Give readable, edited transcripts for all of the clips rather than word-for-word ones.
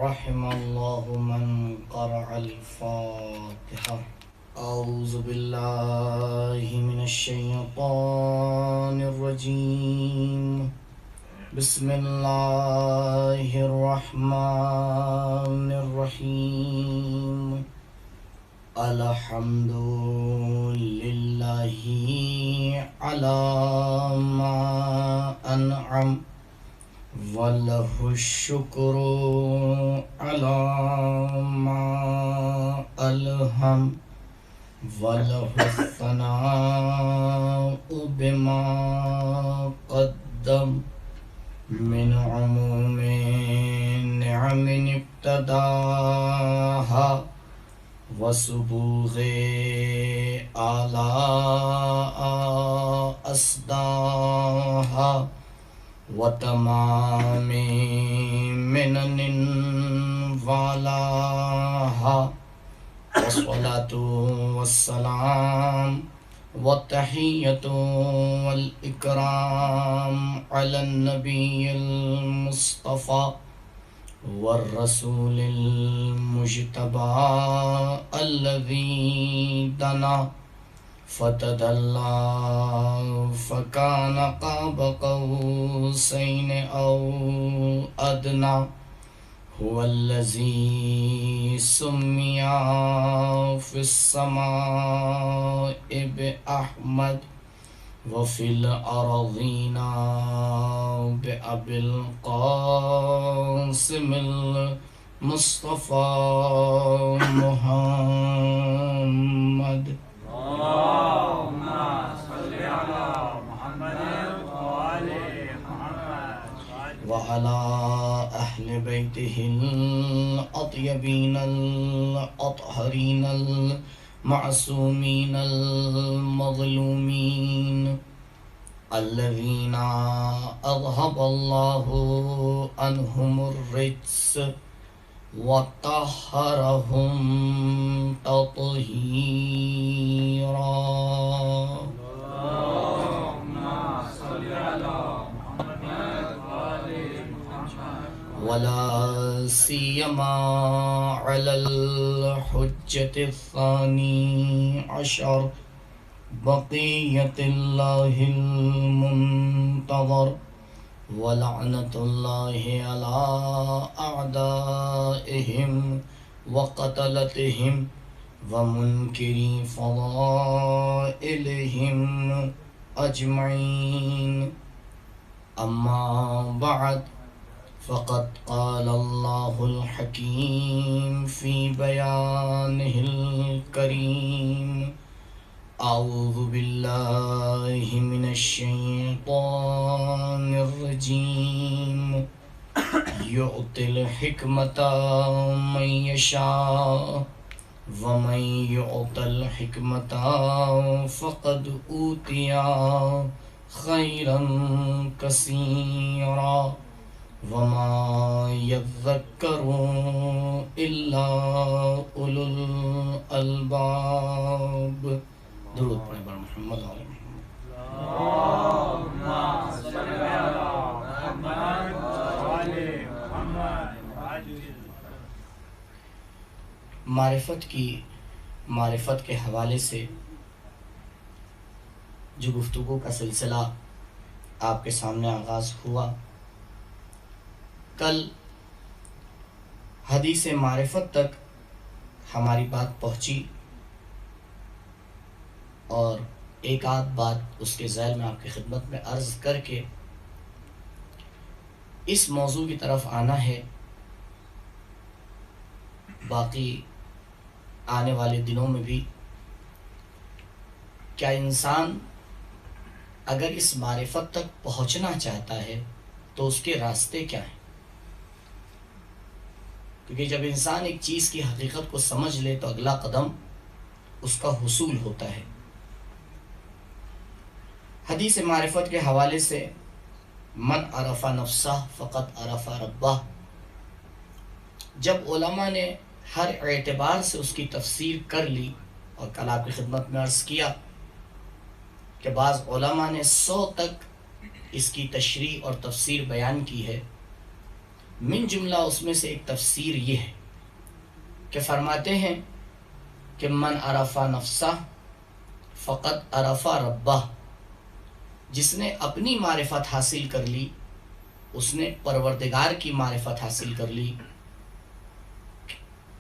رحم الله من قرأ الفاتحة. أعوذ بالله من الشيطان الرجيم. بسم الله الرحمن الرحيم. الحمد لله على ما أنعم وله الشكر على ما ألهم وله الثناء بما قدم من عموم نعم ابتداها وسبوغ آلاء أسداها وتمام منن والاها والصلاة والسلام والتحية والإكرام على النبي المصطفى والرسول المجتبى الذي دنا فتدلى فكان قاب قوسين أو أدنى هو الذي سمي في السماء بأحمد وفي الأرضين بأبي القاسم المصطفى محمد. اللهم صل على محمد وآل محمد وعلى أهل بيته الأطيبين الأطهرين المعصومين المظلومين الذين أذهب الله عنهم الرجس وطهرهم تطهيرا. اللهم صل على محمد وآل محمد ولا سيما على الحجة الثاني عشر بقية الله المنتظر ولعنة الله على أعدائهم وقتلتهم ومنكري فضائلهم أجمعين. أما بعد فقد قال الله الحكيم في بيانه الكريم. أعوذ بالله من الشيطان الرجيم. يؤتي الحكمة من يشاء ومن يؤت الحكمة فقد أوتي خيرا كثيرا وما يذكر إلا أولو الألباب. درود پڑھیں بر محمد علیہ محمد. اللهم صل على محمد وآل محمد معرفت کے حوالے سے جو گفتگو کا سلسلہ آپ کے سامنے آغاز ہوا، کل حدیث معرفت تک ہماری بات پہنچی اور ایک آدھ بات اس کے ذیل میں آپ کی خدمت میں عرض کر کے اس موضوع کی طرف آنا ہے. باقی آنے والے دنوں میں بھی کیا انسان اگر اس معرفت تک پہنچنا چاہتا ہے تو اس کے راستے کیا ہیں؟ کیونکہ جب انسان ایک چیز کی حقیقت کو سمجھ لے تو اگلا قدم اس کا حصول ہوتا ہے. حدیث معرفت کے حوالے سے من عرف نفسہ فقط عرف ربہ، جب علماء نے ہر اعتبار سے اس کی تفسیر کر لی، اور کل آپ کی خدمت میں عرض کیا کہ بعض علماء نے 100 تک اس کی تشریح اور تفسیر بیان کی ہے، من جملہ اس میں سے ایک تفسیر یہ ہے کہ فرماتے ہیں کہ من عرف نفسہ فقط عرف ربہ، جس نے اپنی معرفت حاصل کر لی اس نے پروردگار کی معرفت حاصل کر لی۔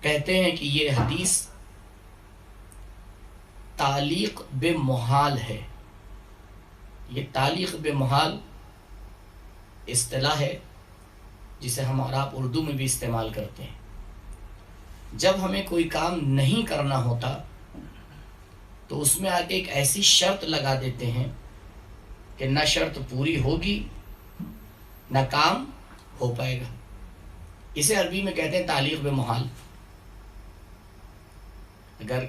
کہتے ہیں کہ یہ حدیث تعلیق بمحال ہے۔ یہ تعلیق بمحال اصطلاح ہے جسے ہم اور آپ اردو میں بھی استعمال کرتے ہیں۔ جب ہمیں کوئی کام نہیں کرنا ہوتا تو اس میں آگے ایک ایسی شرط لگا دیتے ہیں کہ نہ شرط پوری ہوگی نہ کام ہو پائے گا۔ اسے عربی میں کہتے ہیں تعلیق بمحال۔ اگر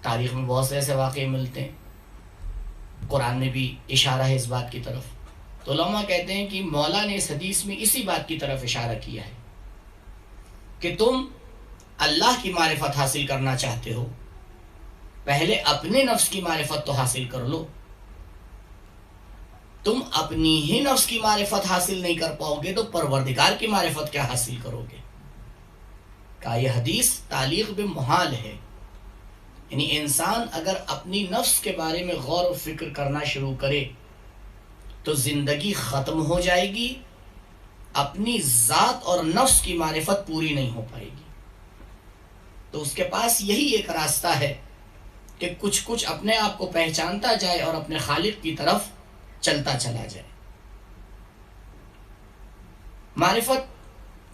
تاریخ میں بہت سے ایسے واقعے ملتے ہیں، قرآن میں بھی اشارہ ہے اس بات کی طرف، تو علماء کہتے ہیں کہ مولا نے اس حدیث میں اسی بات کی طرف اشارہ کیا ہے کہ تم اللہ کی معرفت حاصل کرنا چاہتے ہو، پہلے اپنے نفس کی معرفت تو حاصل کر لو۔ تم اپنی ہی نفس کی معرفت حاصل نہیں کر پاؤ گے تو پروردگار کی معرفت کیا حاصل کرو گے؟ کہا یہ حدیث تعلیق بمحال ہے، یعنی انسان اگر اپنی نفس کے بارے میں غور و فکر کرنا شروع کرے تو زندگی ختم ہو جائے گی، اپنی ذات اور نفس کی معرفت پوری نہیں ہو پائے گی۔ تو اس کے پاس یہی ایک راستہ ہے کہ کچھ اپنے آپ کو پہچانتا جائے اور اپنے خالق کی طرف چلتا چلا جائے۔ معرفت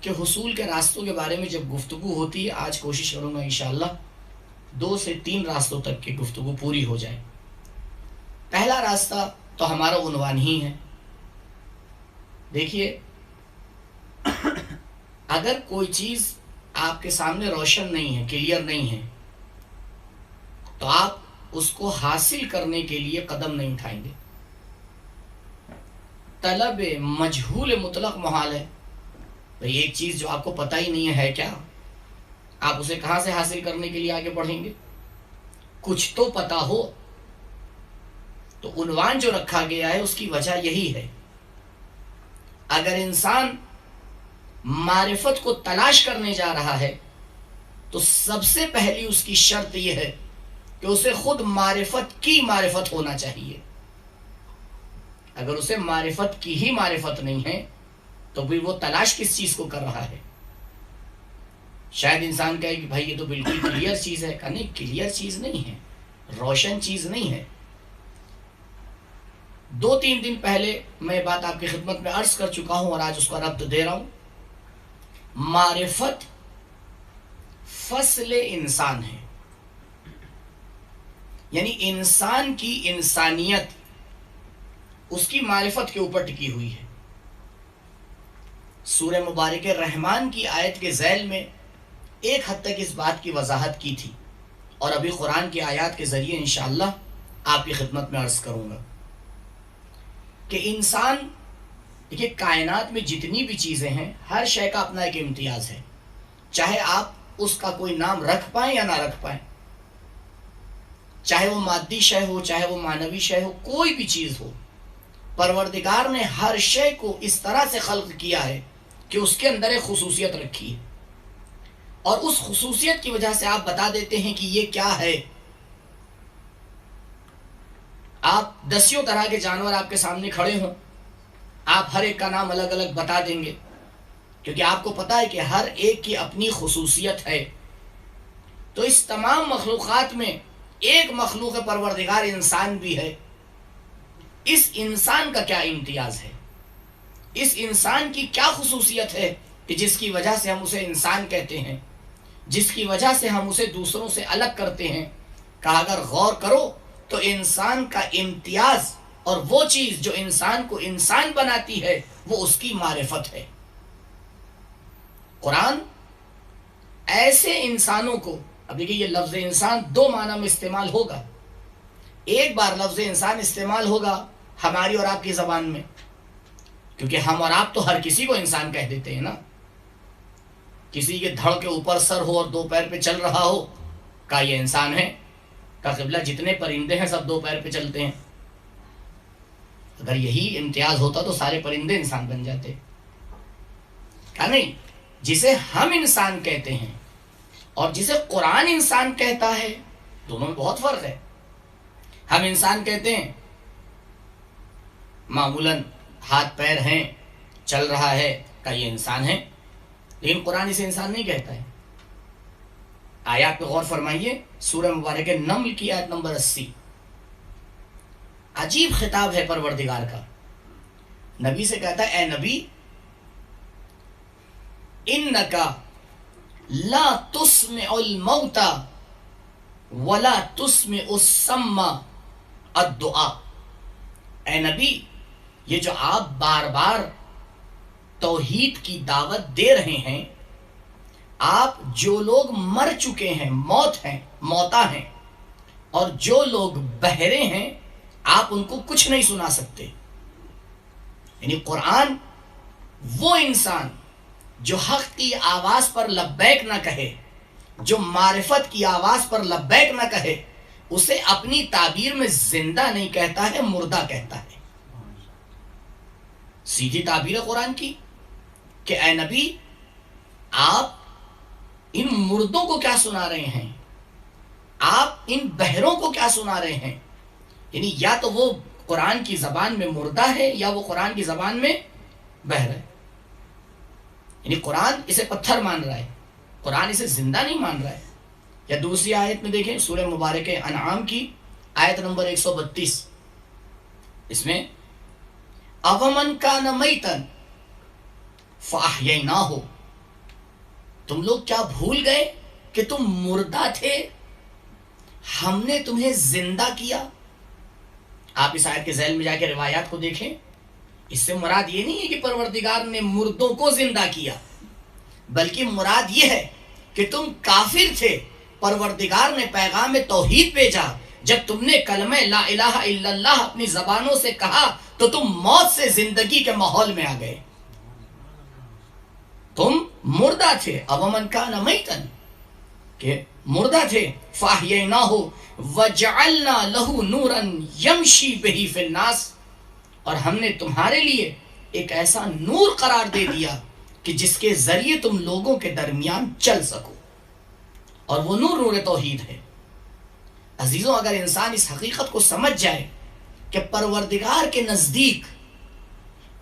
کے حصول کے راستوں کے بارے میں جب گفتگو ہوتی ہے، آج کوشش کروں گا انشاءاللہ 2 سے 3 راستوں تک کی گفتگو پوری ہو جائے۔ پہلا راستہ تو ہمارا عنوان ہی ہے۔ دیکھیے، اگر کوئی چیز آپ کے سامنے روشن نہیں ہے، کلیئر نہیں ہے، تو آپ اس کو حاصل کرنے کے لیے قدم نہیں اٹھائیں گے۔ طلب مجہول مطلق محال ہے۔ بھئی ایک چیز جو آپ کو پتہ ہی نہیں ہے کیا، آپ اسے کہاں سے حاصل کرنے کے لیے آگے بڑھیں گے؟ کچھ تو پتہ ہو۔ تو عنوان جو رکھا گیا ہے اس کی وجہ یہی ہے۔ اگر انسان معرفت کو تلاش کرنے جا رہا ہے تو سب سے پہلی اس کی شرط یہ ہے کہ اسے خود معرفت کی معرفت ہونا چاہیے۔ اگر اسے معرفت کی ہی معرفت نہیں ہے تو پھر وہ تلاش کس چیز کو کر رہا ہے؟ شاید انسان کہے کہ بھائی یہ تو بالکل کلیئر چیز ہے۔ کہا نہیں، کلیئر چیز نہیں ہے، روشن چیز نہیں ہے۔ 2-3 دن پہلے میں بات آپ کی خدمت میں عرض کر چکا ہوں اور آج اس کا ربط دے رہا ہوں۔ معرفت فصل انسان ہے، یعنی انسان کی انسانیت اس کی معرفت کے اوپر ٹکی ہوئی ہے۔ سورہ مبارک رحمان کی آیت کے ذیل میں ایک حد تک اس بات کی وضاحت کی تھی، اور ابھی قرآن کی آیات کے ذریعے انشاءاللہ آپ کی خدمت میں عرض کروں گا کہ انسان، دیکھیے کائنات میں جتنی بھی چیزیں ہیں ہر شے کا اپنا ایک امتیاز ہے، چاہے آپ اس کا کوئی نام رکھ پائیں یا نہ رکھ پائیں، چاہے وہ مادی شے ہو چاہے وہ معنوی شے ہو، کوئی بھی چیز ہو، پروردگار نے ہر شے کو اس طرح سے خلق کیا ہے کہ اس کے اندر ایک خصوصیت رکھی ہے، اور اس خصوصیت کی وجہ سے آپ بتا دیتے ہیں کہ یہ کیا ہے۔ آپ 10 طرح کے جانور آپ کے سامنے کھڑے ہوں، آپ ہر ایک کا نام الگ الگ بتا دیں گے، کیونکہ آپ کو پتا ہے کہ ہر ایک کی اپنی خصوصیت ہے۔ تو اس تمام مخلوقات میں ایک مخلوق پروردگار انسان بھی ہے۔ اس انسان کا کیا امتیاز ہے؟ اس انسان کی کیا خصوصیت ہے کہ جس کی وجہ سے ہم اسے انسان کہتے ہیں، جس کی وجہ سے ہم اسے دوسروں سے الگ کرتے ہیں؟ کہا اگر غور کرو تو انسان کا امتیاز اور وہ چیز جو انسان کو انسان بناتی ہے وہ اس کی معرفت ہے۔ قرآن ایسے انسانوں کو، اب دیکھیے یہ لفظ انسان 2 معنی میں استعمال ہوگا۔ ایک بار لفظ انسان استعمال ہوگا ہماری اور آپ کی زبان میں، کیونکہ ہم اور آپ تو ہر کسی کو انسان کہہ دیتے ہیں نا۔ کسی کے دھڑ کے اوپر سر ہو اور 2 پیر پہ چل رہا ہو، کہا یہ انسان ہے۔ کہا قبلہ جتنے پرندے ہیں سب 2 پیر پہ چلتے ہیں۔ اگر یہی امتیاز ہوتا تو سارے پرندے انسان بن جاتے۔ کہا نہیں، جسے ہم انسان کہتے ہیں اور جسے قرآن انسان کہتا ہے دونوں میں بہت فرق ہے. ہم انسان کہتے ہیں معمولاً ہاتھ پیر ہیں، چل رہا ہے، کہ یہ انسان ہے، لیکن قرآن اسے انسان نہیں کہتا ہے. آیات پہ غور فرمائیے، سورہ مبارک نمل کی آیت نمبر 80. عجیب خطاب ہے پروردگار کا. نبی سے کہتا ہے اے نبی انکا لا تسمع الموتى ولا تسمع الصم الدعاء. اے نبی، یہ جو آپ بار بار توحید کی دعوت دے رہے ہیں، آپ جو لوگ مر چکے ہیں، موت ہیں، موتا ہیں، اور جو لوگ بہرے ہیں، آپ ان کو کچھ نہیں سنا سکتے. یعنی قرآن وہ انسان جو حق کی آواز پر لبیک نہ کہے، جو معرفت کی آواز پر لبیک نہ کہے، اسے اپنی تعبیر میں زندہ نہیں کہتا ہے، مردہ کہتا ہے. سیدھی تعبیر ہے قرآن کی کہ اے نبی، آپ ان مردوں کو کیا سنا رہے ہیں، آپ ان بہروں کو کیا سنا رہے ہیں. یعنی یا تو وہ قرآن کی زبان میں مردہ ہے یا وہ قرآن کی زبان میں بہر ہے. یعنی قرآن اسے پتھر مان رہا ہے، قرآن اسے زندہ نہیں مان رہا ہے. یا دوسری آیت میں دیکھیں، سورہ مبارک انعام کی آیت نمبر 132، اس میں اَوَمَنْ كَانَ مَيْتًا فَأَحْيَيْنَاهُ. تم لوگ کیا بھول گئے کہ تم مردہ تھے، ہم نے تمہیں زندہ کیا. آپ اس آیت کے ذیل میں جا کے روایات کو دیکھیں. اس سے مراد یہ نہیں ہے کہ پروردگار نے مردوں کو زندہ کیا، بلکہ مراد یہ ہے کہ تم کافر تھے، پروردگار نے پیغام توحید بھیجا، جب تم نے کلمہ لا الہ الا اللہ اپنی زبانوں سے کہا تو تم موت سے زندگی کے ماحول میں آ گئے. تم مردہ تھے، اومن کان میتن، کہ مردہ تھے، فاحییناہ وجعلنا لہ نورا یمشی بہ فی الناس، اور ہم نے تمہارے لیے ایک ایسا نور قرار دے دیا کہ جس کے ذریعے تم لوگوں کے درمیان چل سکو، اور وہ نور نور توحید ہے. عزیزوں، اگر انسان اس حقیقت کو سمجھ جائے کہ پروردگار کے نزدیک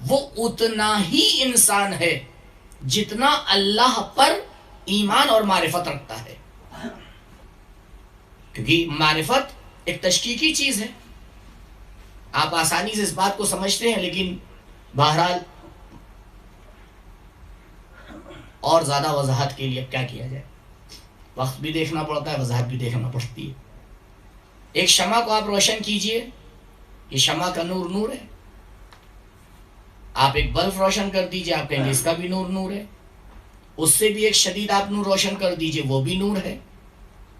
وہ اتنا ہی انسان ہے جتنا اللہ پر ایمان اور معرفت رکھتا ہے، کیونکہ معرفت ایک تشکیکی چیز ہے. آپ آسانی سے اس بات کو سمجھتے ہیں، لیکن بہرحال اور زیادہ وضاحت کے لیے کیا کیا جائے، وقت بھی دیکھنا پڑتا ہے، وضاحت بھی دیکھنا پڑتی ہے. ایک شمع کو آپ روشن کیجئے، یہ شمع کا نور نور ہے. آپ ایک بلب روشن کر دیجئے، آپ کہیں گے اس کا بھی نور نور ہے. اس سے بھی ایک شدید آپ نور روشن کر دیجئے، وہ بھی نور ہے.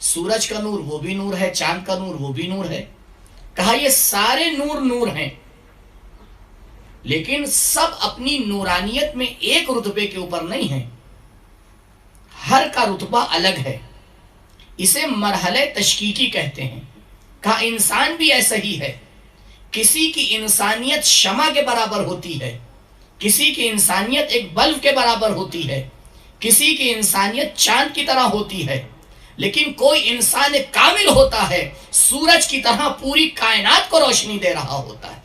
سورج کا نور وہ بھی نور ہے، چاند کا نور وہ بھی نور ہے. کہا یہ سارے نور نور ہیں، لیکن سب اپنی نورانیت میں ایک رتبے کے اوپر نہیں ہیں، ہر کا رتبہ الگ ہے. اسے مرحلہ تشکیکی کہتے ہیں. کہا انسان بھی ایسا ہی ہے، کسی کی انسانیت شمع کے برابر ہوتی ہے، کسی کی انسانیت ایک بلب کے برابر ہوتی ہے، کسی کی انسانیت چاند کی طرح ہوتی ہے، لیکن کوئی انسان کامل ہوتا ہے، سورج کی طرح پوری کائنات کو روشنی دے رہا ہوتا ہے.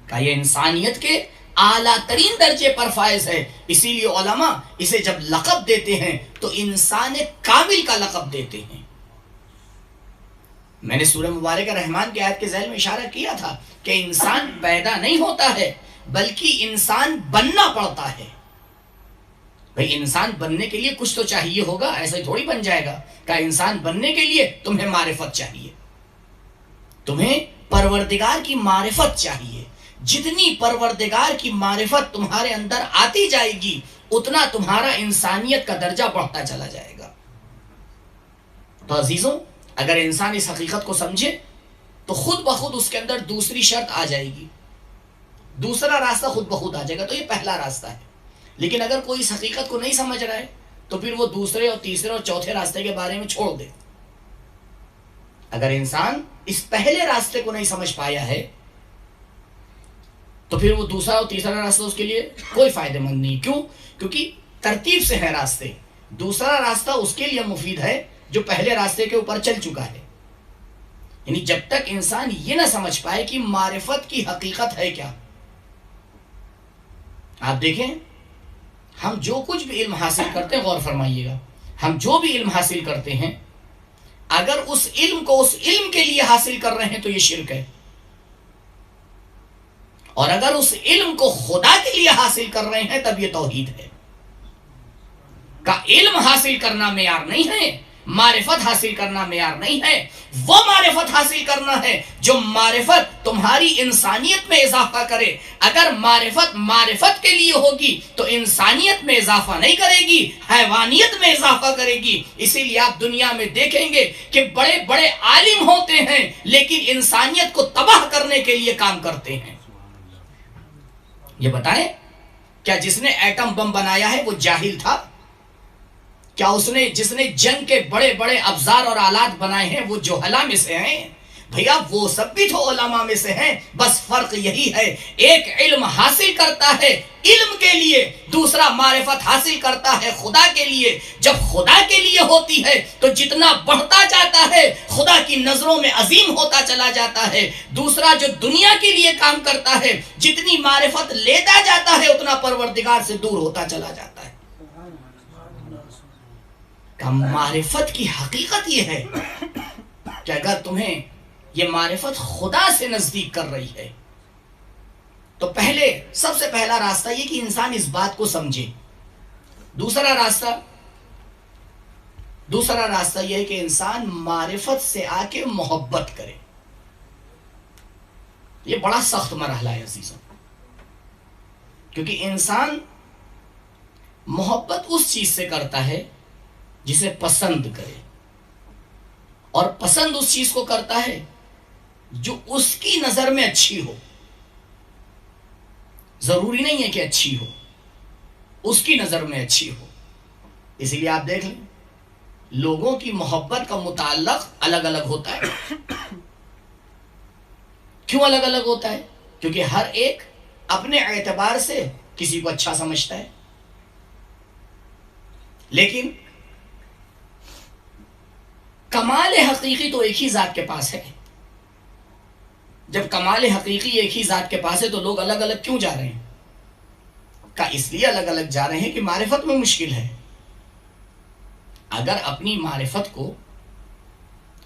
کہ یہ انسانیت کے اعلیٰ ترین درجے پر فائز ہے. اسی لیے علماء اسے جب لقب دیتے ہیں تو انسان کامل کا لقب دیتے ہیں. میں نے سورہ مبارک رحمان کی آیت کے ذیل میں اشارہ کیا تھا کہ انسان پیدا نہیں ہوتا ہے بلکہ انسان بننا پڑتا ہے. بھئی انسان بننے کے لیے کچھ تو چاہیے ہوگا، ایسا ہی تھوڑی بن جائے گا. کہ انسان بننے کے لیے تمہیں معرفت چاہیے، تمہیں پروردگار کی معرفت چاہیے. جتنی پروردگار کی معرفت تمہارے اندر آتی جائے گی اتنا تمہارا انسانیت کا درجہ بڑھتا چلا جائے گا. تو عزیزوں، اگر انسان اس حقیقت کو سمجھے تو خود بخود اس کے اندر دوسری شرط آ جائے گی، دوسرا راستہ خود بخود آ جائے گا. تو یہ پہلا راستہ ہے. لیکن اگر کوئی اس حقیقت کو نہیں سمجھ رہا ہے تو پھر وہ دوسرے اور تیسرے اور چوتھے راستے کے بارے میں چھوڑ دے. اگر انسان اس پہلے راستے کو نہیں سمجھ پایا ہے تو پھر وہ دوسرا اور تیسرا راستہ اس کے لیے کوئی فائدہ مند نہیں. کیوں؟ کیونکہ ترتیب سے ہے راستے. دوسرا راستہ اس کے لیے مفید ہے جو پہلے راستے کے اوپر چل چکا ہے. یعنی جب تک انسان یہ نہ سمجھ پائے کہ معرفت کی حقیقت ہے کیا. آپ دیکھیں ہم جو کچھ بھی علم حاصل کرتے ہیں، غور فرمائیے گا، ہم جو بھی علم حاصل کرتے ہیں اگر اس علم کو اس علم کے لیے حاصل کر رہے ہیں تو یہ شرک ہے، اور اگر اس علم کو خدا کے لیے حاصل کر رہے ہیں تب یہ توحید ہے. کا علم حاصل کرنا معیار نہیں ہے، معرفت حاصل کرنا معیار نہیں ہے. وہ معرفت حاصل کرنا ہے جو معرفت تمہاری انسانیت میں اضافہ کرے. اگر معرفت کے لیے ہوگی تو انسانیت میں اضافہ نہیں کرے گی، حیوانیت میں اضافہ کرے گی. اسی لیے آپ دنیا میں دیکھیں گے کہ بڑے بڑے عالم ہوتے ہیں لیکن انسانیت کو تباہ کرنے کے لیے کام کرتے ہیں. یہ بتائیں کیا جس نے ایٹم بم بنایا ہے وہ جاہل تھا؟ کیا جس نے جنگ کے بڑے بڑے افزار اور آلات بنائے ہیں وہ جوہلا میں سے ہیں؟ بھیا وہ سب بھی تو علماء میں سے ہیں. بس فرق یہی ہے، ایک علم حاصل کرتا ہے علم کے لیے، دوسرا معرفت حاصل کرتا ہے خدا کے لیے. جب خدا کے لیے ہوتی ہے تو جتنا بڑھتا جاتا ہے خدا کی نظروں میں عظیم ہوتا چلا جاتا ہے. دوسرا جو دنیا کے لیے کام کرتا ہے جتنی معرفت لیتا جاتا ہے اتنا پروردگار سے دور ہوتا چلا جاتا ہے. معرفت کی حقیقت یہ ہے کہ اگر تمہیں یہ معرفت خدا سے نزدیک کر رہی ہے تو سب سے پہلا راستہ یہ کہ انسان اس بات کو سمجھے. دوسرا راستہ یہ ہے کہ انسان معرفت سے آ کے محبت کرے. یہ بڑا سخت مرحلہ ہے عزیزوں، کیونکہ انسان محبت اس چیز سے کرتا ہے جسے پسند کرے، اور پسند اس چیز کو کرتا ہے جو اس کی نظر میں اچھی ہو. ضروری نہیں ہے کہ اچھی ہو، اس کی نظر میں اچھی ہو. اسی لیے آپ دیکھ لیں لوگوں کی محبت کا متعلق الگ الگ ہوتا ہے. کیوں الگ الگ ہوتا ہے؟ کیونکہ ہر ایک اپنے اعتبار سے کسی کو اچھا سمجھتا ہے. لیکن کمال حقیقی تو ایک ہی ذات کے پاس ہے. جب کمال حقیقی ایک ہی ذات کے پاس ہے تو لوگ الگ الگ کیوں جا رہے ہیں؟ اس لیے الگ الگ جا رہے ہیں کہ معرفت میں مشکل ہے. اگر اپنی معرفت کو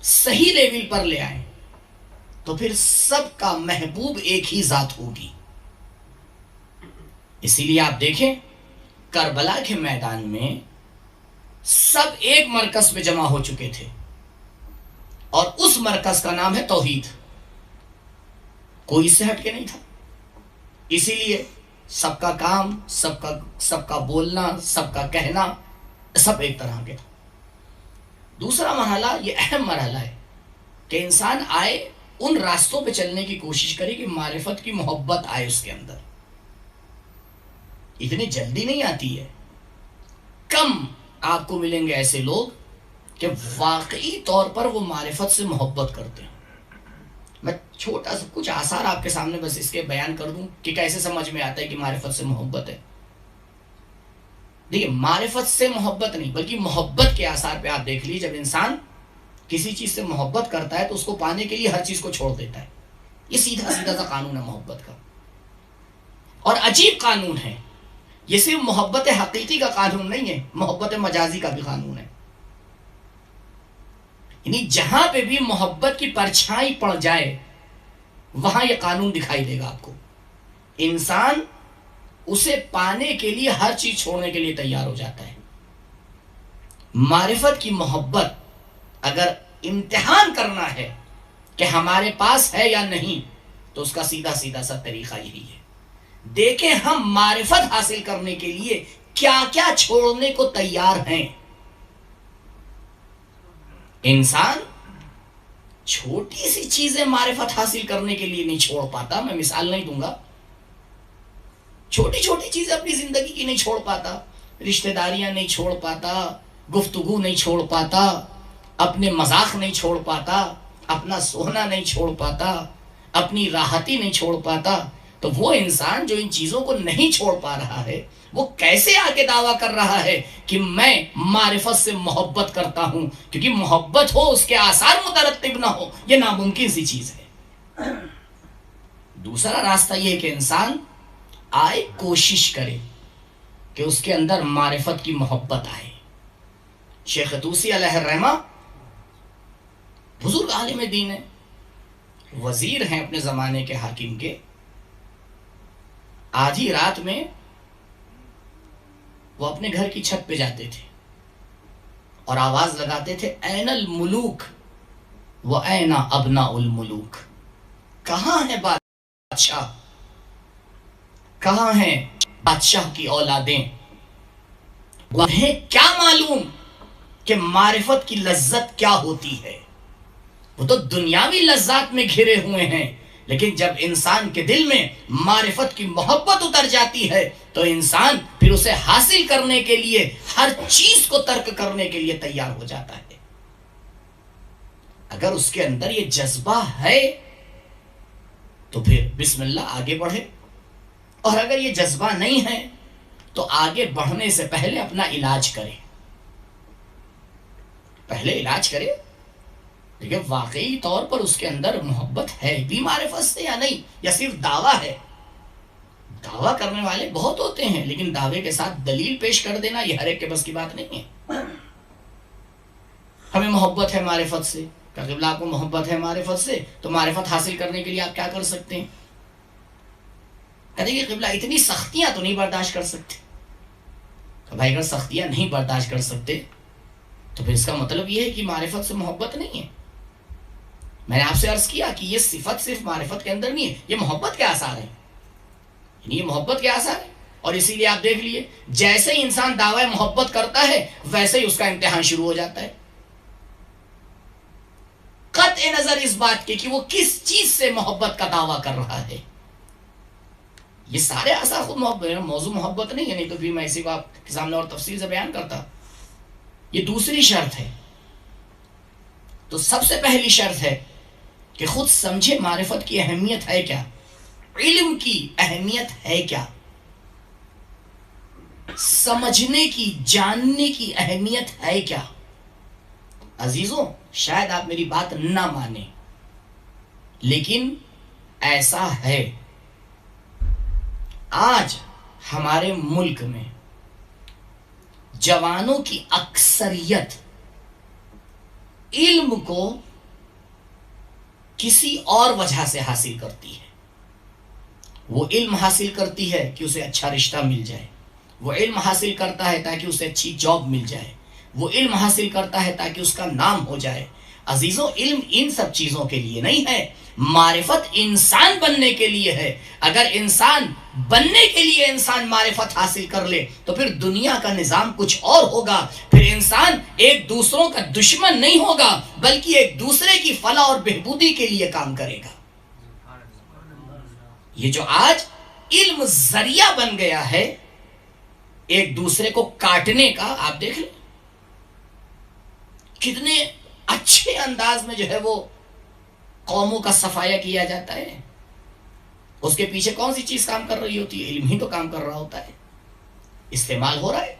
صحیح لیول پر لے آئیں تو پھر سب کا محبوب ایک ہی ذات ہوگی. اسی لیے آپ دیکھیں کربلا کے میدان میں سب ایک مرکز پہ جمع ہو چکے تھے اور اس مرکز کا نام ہے توحید. کوئی اس سے ہٹ کے نہیں تھا. اسی لیے سب کا کام، سب کا بولنا، سب کا کہنا سب ایک طرح کے تھا. دوسرا مرحلہ یہ اہم مرحلہ ہے کہ انسان آئے ان راستوں پہ چلنے کی کوشش کرے کہ معرفت کی محبت آئے اس کے اندر. اتنی جلدی نہیں آتی ہے. کم آپ کو ملیں گے ایسے لوگ کہ واقعی طور پر وہ معرفت سے محبت کرتے ہیں. میں چھوٹا سا کچھ آثار آپ کے سامنے بس اس کے بیان کر دوں کہ کیسے سمجھ میں آتا ہے کہ معرفت سے محبت ہے. دیکھیں معرفت سے محبت نہیں بلکہ محبت کے آثار پہ آپ دیکھ لیجیے. جب انسان کسی چیز سے محبت کرتا ہے تو اس کو پانے کے لیے ہر چیز کو چھوڑ دیتا ہے. یہ سیدھا سا قانون ہے محبت کا، اور عجیب قانون ہے. یہ صرف محبت حقیقی کا قانون نہیں ہے، محبت مجازی کا بھی قانون ہے. یعنی جہاں پہ بھی محبت کی پرچھائی پڑ جائے وہاں یہ قانون دکھائی دے گا آپ کو. انسان اسے پانے کے لیے ہر چیز چھوڑنے کے لیے تیار ہو جاتا ہے. معرفت کی محبت اگر امتحان کرنا ہے کہ ہمارے پاس ہے یا نہیں تو اس کا سیدھا سا طریقہ یہی ہے. دیکھیں ہم معرفت حاصل کرنے کے لیے کیا کیا چھوڑنے کو تیار ہیں. انسان چھوٹی سی چیزیں معرفت حاصل کرنے کے لیے نہیں چھوڑ پاتا. میں مثال نہیں دوں گا. چھوٹی چھوٹی چیزیں اپنی زندگی کی نہیں چھوڑ پاتا. رشتہ داریاں نہیں چھوڑ پاتا، گفتگو نہیں چھوڑ پاتا، اپنے مذاق نہیں چھوڑ پاتا، اپنا سونا نہیں چھوڑ پاتا، اپنی راحتی نہیں چھوڑ پاتا. تو تو وہ انسان جو ان چیزوں کو نہیں چھوڑ پا رہا ہے وہ کیسے آگے دعویٰ کر رہا ہے کہ میں معرفت سے محبت کرتا ہوں؟ کیونکہ محبت ہو اس کے آثار مترتب نہ ہو، یہ ناممکن سی چیز ہے۔ دوسرا راستہ یہ ہے کہ انسان آئے، کوشش کرے کہ اس کے اندر معرفت کی محبت آئے۔ شیخ طوسی علیہ الرحمہ بزرگ عالم دین ہے، وزیر ہیں اپنے زمانے کے حاکم کے۔ آدھی رات میں وہ اپنے گھر کی چھت پہ جاتے تھے اور آواز لگاتے تھے، این الملوک و این ابناء الملوک، کہاں ہے بادشاہ، کہاں ہیں بادشاہ کی اولادیں؟ انہیں کیا معلوم کہ معرفت کی لذت کیا ہوتی ہے؟ وہ تو دنیاوی لذات میں گھرے ہوئے ہیں، لیکن جب انسان کے دل میں معرفت کی محبت اتر جاتی ہے تو انسان پھر اسے حاصل کرنے کے لیے ہر چیز کو ترک کرنے کے لیے تیار ہو جاتا ہے۔ اگر اس کے اندر یہ جذبہ ہے تو پھر بسم اللہ آگے بڑھے، اور اگر یہ جذبہ نہیں ہے تو آگے بڑھنے سے پہلے اپنا علاج کرے، پہلے علاج کرے لیکن واقعی طور پر اس کے اندر محبت ہے بھی معرفت سے یا نہیں، یا صرف دعویٰ ہے۔ دعویٰ کرنے والے بہت ہوتے ہیں لیکن دعوے کے ساتھ دلیل پیش کر دینا یہ ہر ایک کے بس کی بات نہیں ہے۔ ہمیں محبت ہے معرفت سے، کہ قبلہ آپ کو محبت ہے معرفت سے، تو معرفت حاصل کرنے کے لیے آپ کیا کر سکتے ہیں؟ کہتے ہیں کہ قبلہ اتنی سختیاں تو نہیں برداشت کر سکتے۔ تو بھائی اگر سختیاں نہیں برداشت کر سکتے تو پھر اس کا مطلب یہ ہے کہ معرفت سے محبت نہیں ہے۔ میں نے آپ سے عرض کیا کہ یہ صفت صرف معرفت کے اندر نہیں ہے، یہ محبت کے آثار ہیں، یعنی یہ محبت کے آثار ہیں۔ اور اسی لیے آپ دیکھ لیے جیسے ہی انسان دعوی محبت کرتا ہے ویسے ہی اس کا امتحان شروع ہو جاتا ہے، قطع نظر اس بات کے کہ وہ کس چیز سے محبت کا دعویٰ کر رہا ہے۔ یہ سارے آثار خود محبت، موضوع محبت نہیں ہے، نہیں تو پھر میں اسی کو آپ کے سامنے اور تفصیل سے بیان کرتا۔ یہ دوسری شرط ہے۔ تو سب سے پہلی شرط ہے کہ خود سمجھے معرفت کی اہمیت ہے کیا، علم کی اہمیت ہے کیا، سمجھنے کی، جاننے کی اہمیت ہے کیا۔ عزیزوں شاید آپ میری بات نہ مانیں لیکن ایسا ہے، آج ہمارے ملک میں جوانوں کی اکثریت علم کو کسی اور وجہ سے حاصل کرتی ہے۔ وہ علم حاصل کرتی ہے کہ اسے اچھا رشتہ مل جائے، وہ علم حاصل کرتا ہے تاکہ اسے اچھی جاب مل جائے، وہ علم حاصل کرتا ہے تاکہ اس کا نام ہو جائے۔ عزیزوں علم ان سب چیزوں کے لیے نہیں ہے، معرفت انسان بننے کے لیے ہے۔ اگر انسان بننے کے لیے انسان معرفت حاصل کر لے تو پھر دنیا کا نظام کچھ اور ہوگا، پھر انسان ایک دوسروں کا دشمن نہیں ہوگا بلکہ ایک دوسرے کی فلاح اور بہبودی کے لیے کام کرے گا۔ یہ جو آج علم ذریعہ بن گیا ہے ایک دوسرے کو کاٹنے کا، آپ دیکھ لیں کتنے اچھے انداز میں جو ہے وہ قوموں کا صفایا کیا جاتا ہے۔ اس کے پیچھے کون سی چیز کام کر رہی ہوتی ہے؟ علم ہی تو کام کر رہا ہوتا ہے۔ استعمال ہو رہا ہے،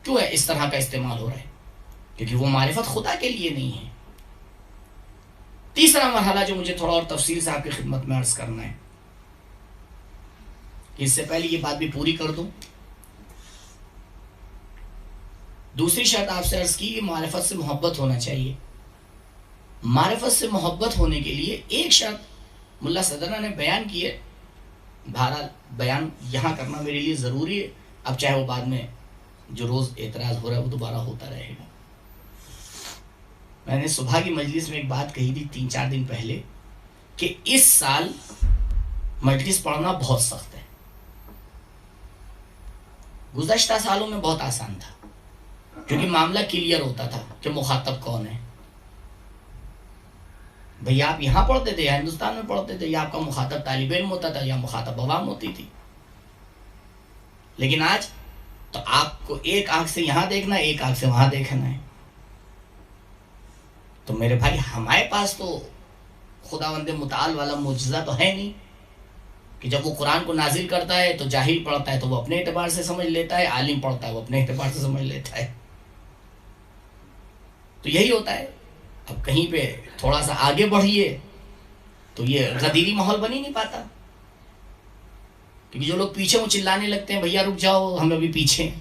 کیوں ہے اس طرح کا استعمال ہو رہا ہے؟ کیونکہ وہ معرفت خدا کے لیے نہیں ہے۔ تیسرا مرحلہ جو مجھے تھوڑا اور تفصیل سے آپ کی خدمت میں عرض کرنا ہے، اس سے پہلے یہ بات بھی پوری کر دوں، دوسری شرط آپ سے عرض کی کہ معرفت سے محبت ہونا چاہیے۔ معرفت سے محبت ہونے کے لیے ایک شرط ملا صدرہ نے بیان کی ہے، بہرحال بیان یہاں کرنا میرے لیے ضروری ہے، اب چاہے وہ بعد میں جو روز اعتراض ہو رہا ہے وہ دوبارہ ہوتا رہے گا۔ میں نے صبح کی مجلس میں ایک بات کہی تھی 3-4 دن پہلے کہ اس سال مجلس پڑھنا بہت سخت ہے، گزشتہ سالوں میں بہت آسان تھا کیونکہ معاملہ کلیئر ہوتا تھا کہ مخاطب کون ہے۔ بھئی آپ یہاں پڑھتے تھے یا ہندوستان میں پڑھتے تھے، یا آپ کا مخاطب طالب علم ہوتا تھا یا مخاطب عوام ہوتی تھی۔ لیکن آج تو آپ کو ایک آنکھ سے یہاں دیکھنا ہے، ایک آنکھ سے وہاں دیکھنا ہے۔ تو میرے بھائی ہمارے پاس تو خداوند متعال والا معجزہ تو ہے نہیں کہ جب وہ قرآن کو نازل کرتا ہے تو جاہل پڑھتا ہے تو وہ اپنے اعتبار سے سمجھ لیتا ہے، عالم پڑھتا ہے وہ اپنے اعتبار سے سمجھ لیتا ہے. تو یہی ہوتا ہے. اب کہیں پہ تھوڑا سا آگے بڑھیے تو یہ غدیری ماحول بن ہی نہیں پاتا، کیونکہ جو لوگ پیچھے وہ چلانے لگتے ہیں بھیا رک جاؤ ہم ابھی پیچھے ہیں.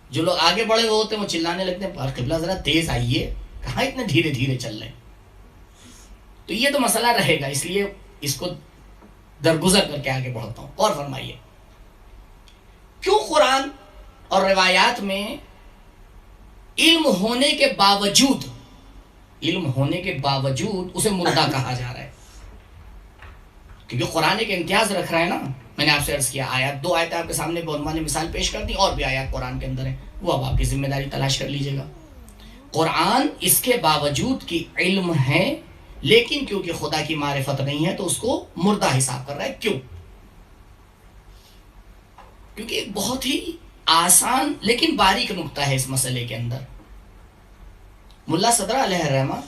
جو لوگ آگے بڑھے ہوئے ہوتے ہیں وہ چلانے لگتے ہیں قبلہ ذرا تیز آئیے، کہاں اتنے دھیرے دھیرے چل رہے ہیں. تو یہ تو مسئلہ رہے گا، اس لیے اس کو درگزر کر کے آگے بڑھتا ہوں. اور فرمائیے کیوں قرآن اور روایات میں علم ہونے کے باوجود اسے مردہ کہا جا رہا ہے؟ کیونکہ قرآن ایک امتیاز رکھ رہا ہے نا. میں نے آپ سے عرض کیا آیات، 2 آیتیں آپ کے سامنے بعنوان مثال پیش کر دی، اور بھی آیات قرآن کے اندر ہیں، وہ اب آپ کی ذمہ داری تلاش کر لیجئے گا. قرآن اس کے باوجود کی علم ہے، لیکن کیونکہ خدا کی معرفت نہیں ہے تو اس کو مردہ حساب کر رہا ہے. کیوں؟ کیونکہ ایک بہت ہی آسان لیکن باریک نقطہ ہے اس مسئلے کے اندر. ملا صدرہ علیہ الرحمہ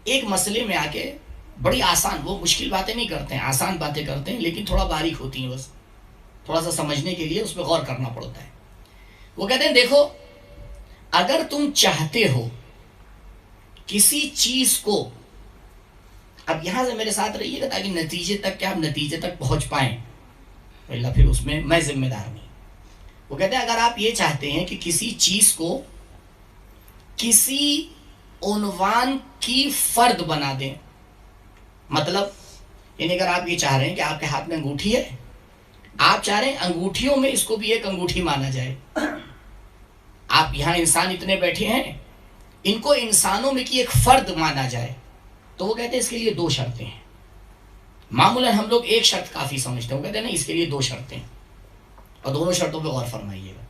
ایک مسئلے میں آ کے بڑی آسان، وہ مشکل باتیں نہیں کرتے ہیں، آسان باتیں کرتے ہیں لیکن تھوڑا باریک ہوتی ہیں، بس تھوڑا سا سمجھنے کے لیے اس پہ غور کرنا پڑتا ہے. وہ کہتے ہیں دیکھو، اگر تم چاہتے ہو کسی چیز کو، اب یہاں سے میرے ساتھ رہیے گا تاکہ نتیجے تک پہنچ پائیں، اللہ پھر اس میں ذمہ دار نہیں. وہ کہتے ہیں اگر آپ یہ چاہتے ہیں کہ کسی چیز کو کسی عنوان کی فرد بنا دیں، مطلب یعنی اگر آپ یہ چاہ رہے ہیں کہ آپ کے ہاتھ میں انگوٹھی ہے، آپ چاہ رہے ہیں انگوٹھیوں میں اس کو بھی ایک انگوٹھی مانا جائے. آپ یہاں انسان اتنے بیٹھے ہیں، ان کو انسانوں میں کی ایک فرد مانا جائے، تو وہ کہتے ہیں اس کے لیے 2 شرطیں ہیں. معمولاً ہم لوگ ایک شرط کافی سمجھتے ہیں، وہ کہتے ہیں نہیں اس کے لیے 2 شرطیں، اور دونوں شرطوں پہ غور فرمائیے گا.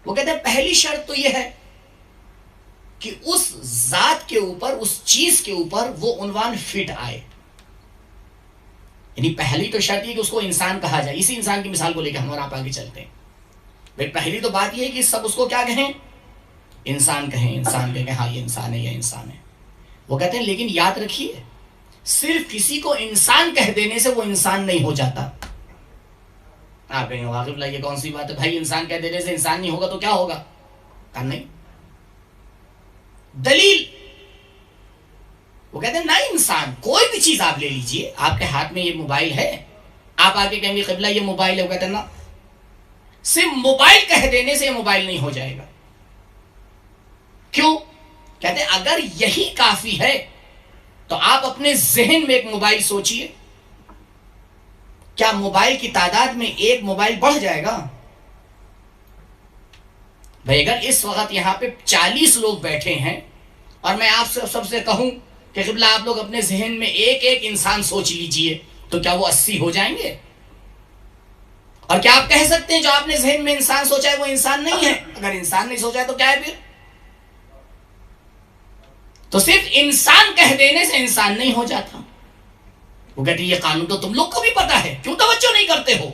وہ کہتے ہیں پہلی شرط تو یہ ہے کہ اس ذات کے اوپر، اس چیز کے اوپر وہ عنوان فٹ آئے. یعنی پہلی تو شرط یہ کہ اس کو انسان کہا جائے. اسی انسان کی مثال کو لے کے ہم اور آپ آگے چلتے ہیں. بھائی پہلی تو بات یہ ہے کہ سب اس کو کیا کہیں؟ انسان کہیں. انسان کہیں کہ ہاں یہ انسان ہے، یہ انسان ہے. وہ کہتے ہیں لیکن یاد رکھیے، صرف کسی کو انسان کہہ دینے سے وہ انسان نہیں ہو جاتا. آپ کہیں واقف اللہ یہ کون سی بات ہے بھائی، انسان کہہ دینے سے انسان نہیں ہوگا تو کیا ہوگا؟ کہا نہیں. دلیل، وہ کہتے ہیں نہ انسان، کوئی بھی چیز آپ لے لیجئے، آپ کے ہاتھ میں یہ موبائل ہے، آپ آگے کہیں گے قبلہ یہ موبائل ہے، وہ کہتے ہیں نا، صرف موبائل کہہ دینے سے یہ موبائل نہیں ہو جائے گا. کیوں؟ کہتے ہیں اگر یہی کافی ہے تو آپ اپنے ذہن میں ایک موبائل سوچئے، کیا موبائل کی تعداد میں ایک موبائل بڑھ جائے گا؟ بھائی اگر اس وقت یہاں پہ 40 لوگ بیٹھے ہیں اور میں آپ سب سے کہوں کہ قبلہ آپ لوگ اپنے ذہن میں ایک انسان سوچ لیجئے، تو کیا وہ 80 ہو جائیں گے؟ اور کیا آپ کہہ سکتے ہیں جو آپ نے ذہن میں انسان سوچا ہے وہ انسان نہیں ہے؟ اگر انسان نہیں سوچا ہے تو کیا ہے پھر؟ تو صرف انسان کہہ دینے سے انسان نہیں ہو جاتا. وہ کہتے ہیں یہ قانون تو تم لوگ کو بھی پتا ہے، کیوں توجہ نہیں کرتے ہو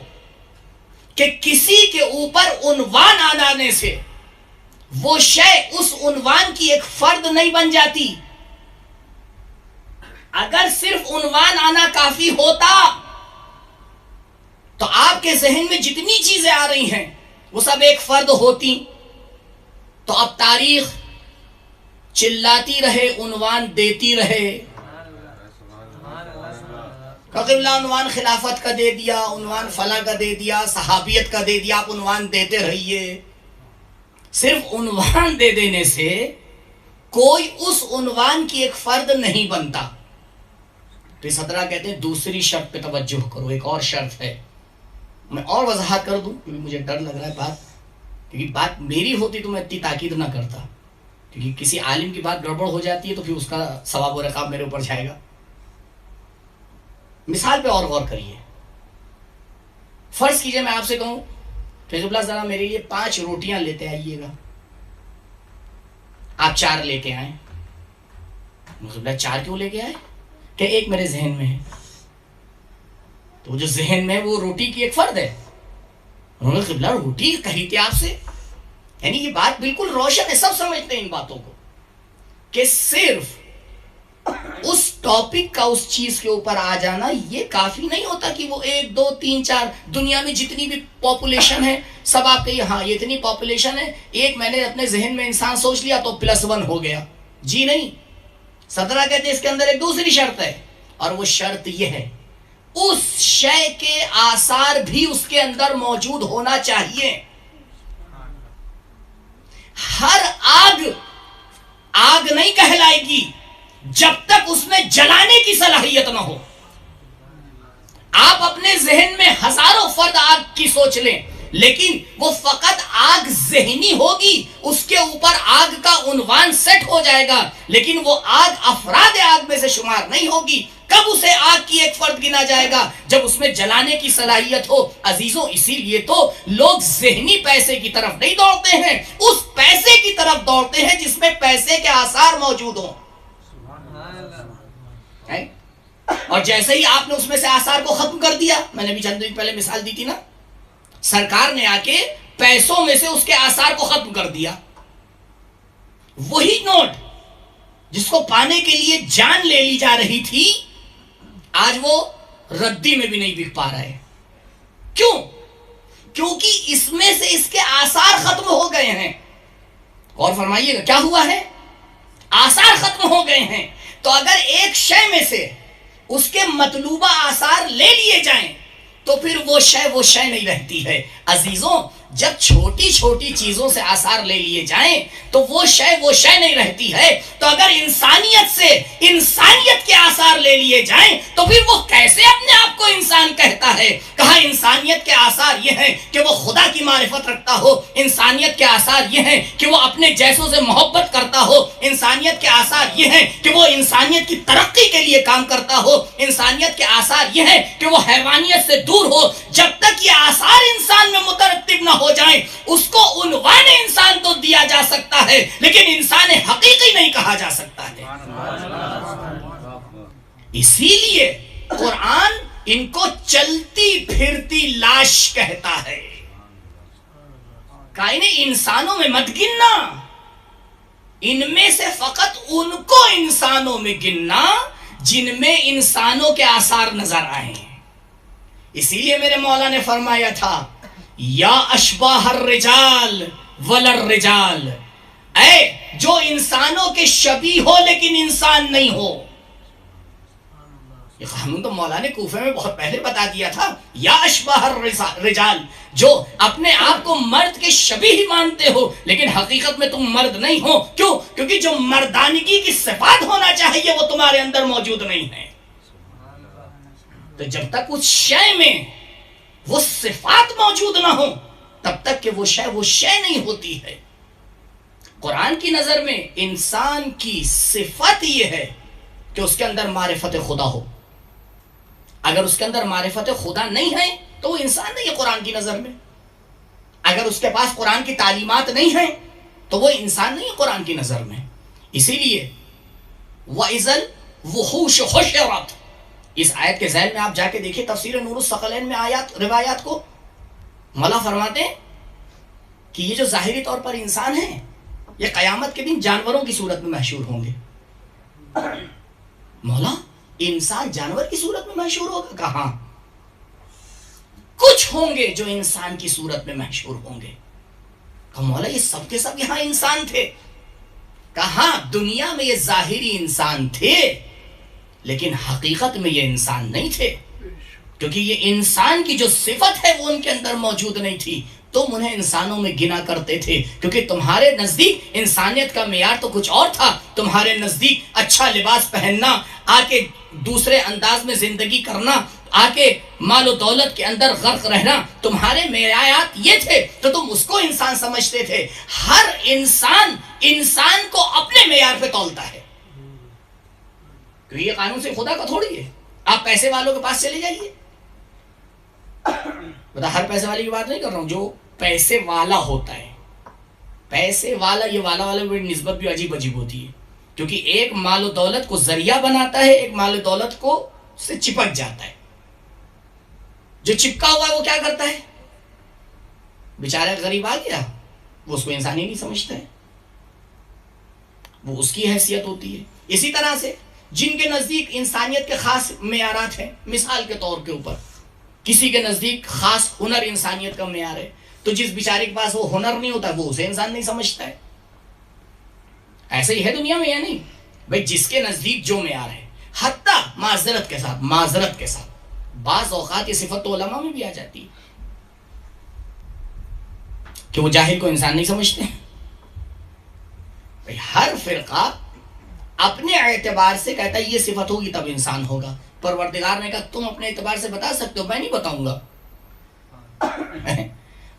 کہ کسی کے اوپر عنوان آنے سے وہ شے اس عنوان کی ایک فرد نہیں بن جاتی. اگر صرف عنوان آنا کافی ہوتا تو آپ کے ذہن میں جتنی چیزیں آ رہی ہیں وہ سب ایک فرد ہوتی. تو اب تاریخ چلاتی رہے، عنوان دیتی رہے. قبلہ عنوان خلافت کا دے دیا، عنوان فلاں کا دے دیا، صحابیت کا دے دیا، آپ عنوان دیتے رہیے. صرف عنوان دے دینے سے کوئی اس عنوان کی ایک فرد نہیں بنتا. تو اس صدرہ کہتے ہیں دوسری شرط پہ توجہ کرو. ایک اور شرط ہے، میں اور وضاحت کر دوں کیونکہ مجھے ڈر لگ رہا ہے کیونکہ بات میری ہوتی تو میں اتنی تاکید نہ کرتا، کیونکہ کسی عالم کی بات گڑبڑ ہو جاتی ہے تو پھر اس کا ثواب و رقاب میرے اوپر جائے گا. مثال پہ اور غور کریے. فرض کیجئے میں آپ سے کہوں کہ قبلہ ذرا میرے لیے 5 روٹیاں لیتے آئیے گا. آپ 4 لے کے آئیں. قبلہ 4 کیوں لے کے آئے؟ کہ ایک میرے ذہن میں ہے. تو جو ذہن میں وہ روٹی کی ایک فرد ہے. انہوں نے قبلہ روٹی کہی تھی آپ سے، یعنی یہ بات بالکل روشن ہے، سب سمجھتے ہیں ان باتوں کو کہ صرف اس ٹاپک کا اس چیز کے اوپر آ جانا یہ کافی نہیں ہوتا کہ وہ 1 2 3 4 دنیا میں جتنی بھی پاپولیشن ہے سب آپ کہیے ہاں یہ اتنی پاپولیشن ہے، ایک میں نے اپنے ذہن میں انسان سوچ لیا تو +1 ہو گیا. جی نہیں، 17 کہتے ہیں اس کے اندر ایک دوسری شرط ہے، اور وہ شرط یہ ہے اس شے کے آثار بھی اس کے اندر موجود ہونا چاہیے. ہر آگ نہیں کہلائے گی جب تک اس میں جلانے کی صلاحیت نہ ہو. آپ اپنے ذہن میں ہزاروں فرد آگ کی سوچ لیں، لیکن وہ فقط آگ ذہنی ہوگی، اس کے اوپر آگ کا عنوان سیٹ ہو جائے گا، لیکن وہ آگ افراد آگ میں سے شمار نہیں ہوگی. کب اسے آگ کی ایک فرد گنا جائے گا؟ جب اس میں جلانے کی صلاحیت ہو. عزیزوں، اسی لیے تو لوگ ذہنی پیسے کی طرف نہیں دوڑتے ہیں، اس پیسے کی طرف دوڑتے ہیں جس میں پیسے کے آثار موجود ہوں. اور جیسے ہی آپ نے اس میں سے آثار کو ختم کر دیا، میں نے بھی چند دن پہلے مثال دی تھی نا، سرکار نے آ کے پیسوں میں سے اس کے آثار کو ختم کر دیا. وہی نوٹ جس کو پانے کے لیے جان لے لی جا رہی تھی، آج وہ ردی میں بھی نہیں بک پا رہا ہے. کیوں؟ کیونکہ اس میں سے اس کے آثار ختم ہو گئے ہیں. غور فرمائیے گا کیا ہوا ہے؟ آثار ختم ہو گئے ہیں. تو اگر ایک شے میں سے اس کے مطلوبہ آثار لے لیے جائیں تو پھر وہ شے نہیں رہتی ہے. عزیزوں، جب چھوٹی چھوٹی چیزوں سے آثار لے لیے جائیں تو وہ شے نہیں رہتی ہے. تو اگر انسانیت سے انسانیت کے آثار لے لیے جائیں تو پھر وہ کیسے اپنے آپ کو انسان کہتا ہے؟ کہا انسانیت کے آثار یہ ہیں کہ وہ خدا کی معرفت رکھتا ہو، انسانیت کے آثار یہ ہیں کہ وہ اپنے جیسوں سے محبت کرتا ہو، انسانیت کے آثار یہ ہیں کہ وہ انسانیت کی ترقی کے لیے کام کرتا ہو، انسانیت کے آثار یہ ہیں کہ وہ حیوانیت سے دور ہو. جب تک یہ آثار انسان میں مترتب نہ ہو جائیں اس کو عنوان انسان تو دیا جا سکتا ہے لیکن انسان حقیقی نہیں کہا جا سکتا ہے. اسی لیے قرآن ان کو چلتی پھرتی لاش کہتا ہے. کہ انہیں انسانوں میں مت گننا، ان میں سے فقط ان کو انسانوں میں گننا جن میں انسانوں کے آثار نظر آئے. اسی لیے میرے مولا نے فرمایا تھا یا اشباہ الرجال وللرجال، اے جو انسانوں کے شبیہ ہو لیکن انسان نہیں ہو. یہ قانون تو مولا نے کوفے میں بہت پہلے بتا دیا تھا. یا اشباہ الرجال، جو اپنے آپ کو مرد کے شبیہ مانتے ہو لیکن حقیقت میں تم مرد نہیں ہو. کیوں؟ کیونکہ جو مردانگی کی صفات ہونا چاہیے وہ تمہارے اندر موجود نہیں ہے. تو جب تک اس شے میں وہ صفات موجود نہ ہو تب تک کہ وہ شے نہیں ہوتی ہے. قرآن کی نظر میں انسان کی صفت یہ ہے کہ اس کے اندر معرفت خدا ہو. اگر اس کے اندر معرفت خدا نہیں ہے تو وہ انسان نہیں ہے قرآن کی نظر میں. اگر اس کے پاس قرآن کی تعلیمات نہیں ہیں تو وہ انسان نہیں ہے قرآن کی نظر میں. اسی لیے وَإِذَا الْوُحُوشُ حُشِرَتْ، اس آیت کے ذیل میں آپ جا کے دیکھیں تفسیر نور الثقلین میں روایات کو. مولا فرماتے ہیں کہ یہ جو ظاہری طور پر انسان ہیں یہ قیامت کے دن جانوروں کی صورت میں محشور ہوں گے. مولا انسان جانور کی صورت میں محشور ہوگا؟ کہاں کچھ ہوں گے جو انسان کی صورت میں محشور ہوں گے. کہ مولا یہ سب کے سب یہاں انسان تھے؟ کہاں دنیا میں یہ ظاہری انسان تھے لیکن حقیقت میں یہ انسان نہیں تھے، کیونکہ یہ انسان کی جو صفت ہے وہ ان کے اندر موجود نہیں تھی. تم انہیں انسانوں میں گنا کرتے تھے کیونکہ تمہارے نزدیک انسانیت کا معیار تو کچھ اور تھا. تمہارے نزدیک اچھا لباس پہننا، آ کے دوسرے انداز میں زندگی کرنا، آ کے مال و دولت کے اندر غرق رہنا، تمہارے معیارات یہ تھے تو تم اس کو انسان سمجھتے تھے. ہر انسان کو اپنے معیار پہ تولتا ہے، کیونکہ یہ قانون سے خدا کا تھوڑی ہے. آپ پیسے والوں کے پاس چلے جائیے، بتا ہر پیسے والے کی بات نہیں کر رہا ہوں، جو پیسے والا ہوتا ہے. پیسے والا، یہ والا میں نسبت بھی عجیب عجیب ہوتی ہے، کیونکہ ایک مال و دولت کو ذریعہ بناتا ہے، ایک مال و دولت کو سے چپک جاتا ہے. جو چپکا ہوا ہے وہ کیا کرتا ہے؟ بیچارہ غریب آ گیا، وہ اس کو انسانی نہیں سمجھتا ہے، وہ اس کی حیثیت ہوتی ہے. اسی طرح سے جن کے نزدیک انسانیت کے خاص معیارات ہیں. مثال کے طور کے اوپر کسی کے نزدیک خاص ہنر انسانیت کا معیار ہے، تو جس بیچارے کے پاس وہ ہنر نہیں ہوتا وہ اسے انسان نہیں سمجھتا ہے. ایسے ہی ہے دنیا میں یا نہیں بھائی؟ جس کے نزدیک جو معیار ہے، حتیٰ معذرت کے ساتھ بعض اوقات یہ صفت تو علماء میں بھی آ جاتی ہے کہ وہ جاہل کو انسان نہیں سمجھتے. بھائی ہر فرقہ اپنے اعتبار سے کہتا ہے یہ صفت ہوگی تب انسان ہوگا. پروردگار نے کہا تم اپنے اعتبار سے بتا سکتے ہو، میں نہیں بتاؤں گا.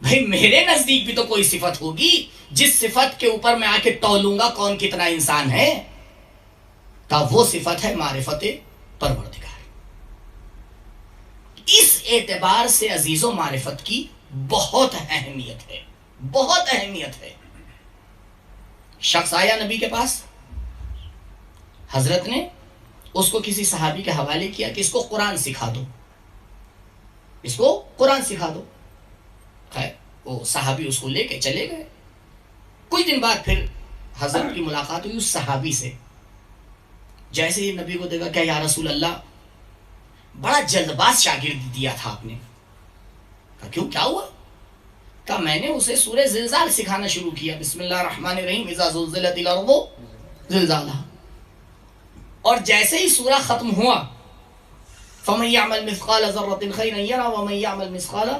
بھائی میرے نزدیک بھی تو کوئی صفت ہوگی جس صفت کے اوپر میں آ کے تولوں گا کون کتنا انسان ہے. تب وہ صفت ہے معرفت پروردگار. اس اعتبار سے عزیزوں معرفت کی بہت اہمیت ہے، بہت اہمیت ہے. شخص آیا نبی کے پاس، حضرت نے اس کو کسی صحابی کے حوالے کیا کہ اس کو قرآن سکھا دو، اس کو قرآن سکھا دو. خیر وہ صحابی اس کو لے کے چلے گئے. کچھ دن بعد پھر حضرت کی ملاقات ہوئی اس صحابی سے. جیسے ہی نبی کو دیکھا، کیا یا رسول اللہ بڑا جلد باز شاگرد دیا تھا آپ نے. کہا کیوں، کیا ہوا؟ کہا میں نے اسے سورہ زلزال سکھانا شروع کیا، بسم اللہ الرحمن الرحیم، اذا زلزلت الارض زلزالها، اور جیسے ہی سورہ ختم ہوا فَمَن يَعْمَلْ مِثْقَالَ ذَرَّةٍ خَيْرًا يَرَهُ وَمَن يَعْمَلْ مِثْقَالَ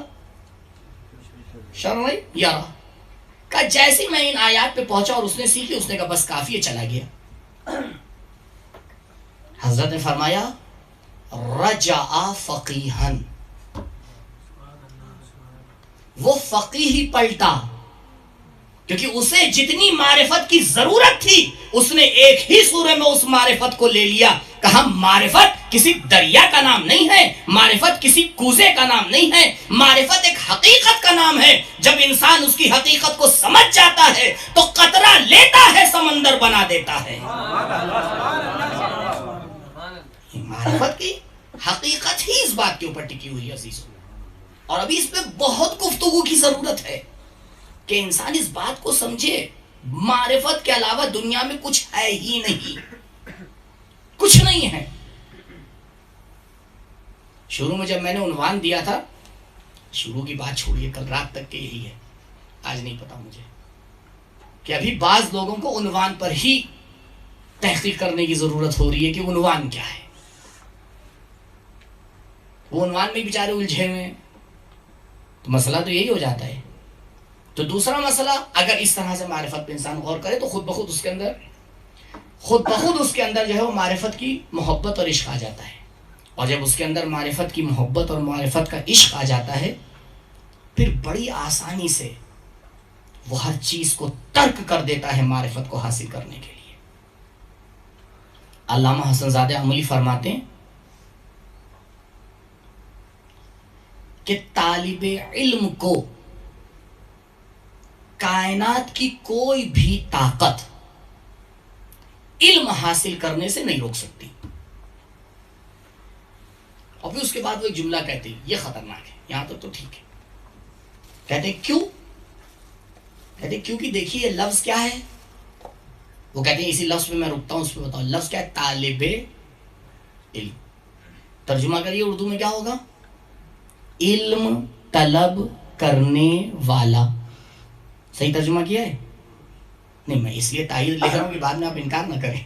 شَرًّا يَرَهُ. کہا جیسے میں ان آیات پہ پہنچا اور اس نے سیکھی، اس نے کہا بس کافی ہے، چلا گیا. حضرت نے فرمایا رجع فقیہن، وہ فقیہ ہی پلٹا، کیونکہ اسے جتنی معرفت کی ضرورت تھی اس نے ایک ہی سورے میں اس معرفت کو لے لیا. کہا معرفت کسی دریا کا نام نہیں ہے، معرفت کسی کوزے کا نام نہیں ہے، معرفت ایک حقیقت کا نام ہے. جب انسان اس کی حقیقت کو سمجھ جاتا ہے تو قطرہ لیتا ہے سمندر بنا دیتا ہے. معرفت کی حقیقت ہی اس بات کے اوپر ٹکی ہوئی ہے عزیزوں. اور ابھی اس پہ بہت گفتگو کی ضرورت ہے کہ انسان اس بات کو سمجھے معرفت کے علاوہ دنیا میں کچھ ہے ہی نہیں، کچھ نہیں ہے. شروع میں جب میں نے عنوان دیا تھا، شروع کی بات چھوڑیے، کل رات تک کے یہی ہے، آج نہیں پتا مجھے کہ ابھی بعض لوگوں کو عنوان پر ہی تحقیق کرنے کی ضرورت ہو رہی ہے کہ عنوان کیا ہے. وہ عنوان میں بیچارے الجھے ہوئے ہیں، تو مسئلہ تو یہی ہو جاتا ہے. تو دوسرا مسئلہ، اگر اس طرح سے معرفت پہ انسان غور کرے تو خود بخود اس کے اندر جو ہے وہ معرفت کی محبت اور عشق آ جاتا ہے. اور جب اس کے اندر معرفت کی محبت اور معرفت کا عشق آ جاتا ہے، پھر بڑی آسانی سے وہ ہر چیز کو ترک کر دیتا ہے معرفت کو حاصل کرنے کے لیے. علامہ حسن زادہ عملی فرماتے ہیں کہ طالب علم کو کائنات کی کوئی بھی طاقت علم حاصل کرنے سے نہیں روک سکتی. اور پھر اس کے بعد وہ ایک جملہ کہتے ہیں، یہ خطرناک ہے، یہاں تک تو ٹھیک ہے. کہتے ہیں کیوں؟ کہتے ہیں کیونکہ دیکھیے یہ لفظ کیا ہے. وہ کہتے ہیں اسی لفظ پہ میں رکتا ہوں، اس پہ بتاؤ لفظ کیا ہے. طالب علم، ترجمہ کریے اردو میں کیا ہوگا؟ علم طلب کرنے والا. صحیح ترجمہ کیا ہے؟ نہیں، میں اس لیے تائید لکھ رہا ہوں کہ بعد میں آپ انکار نہ کریں.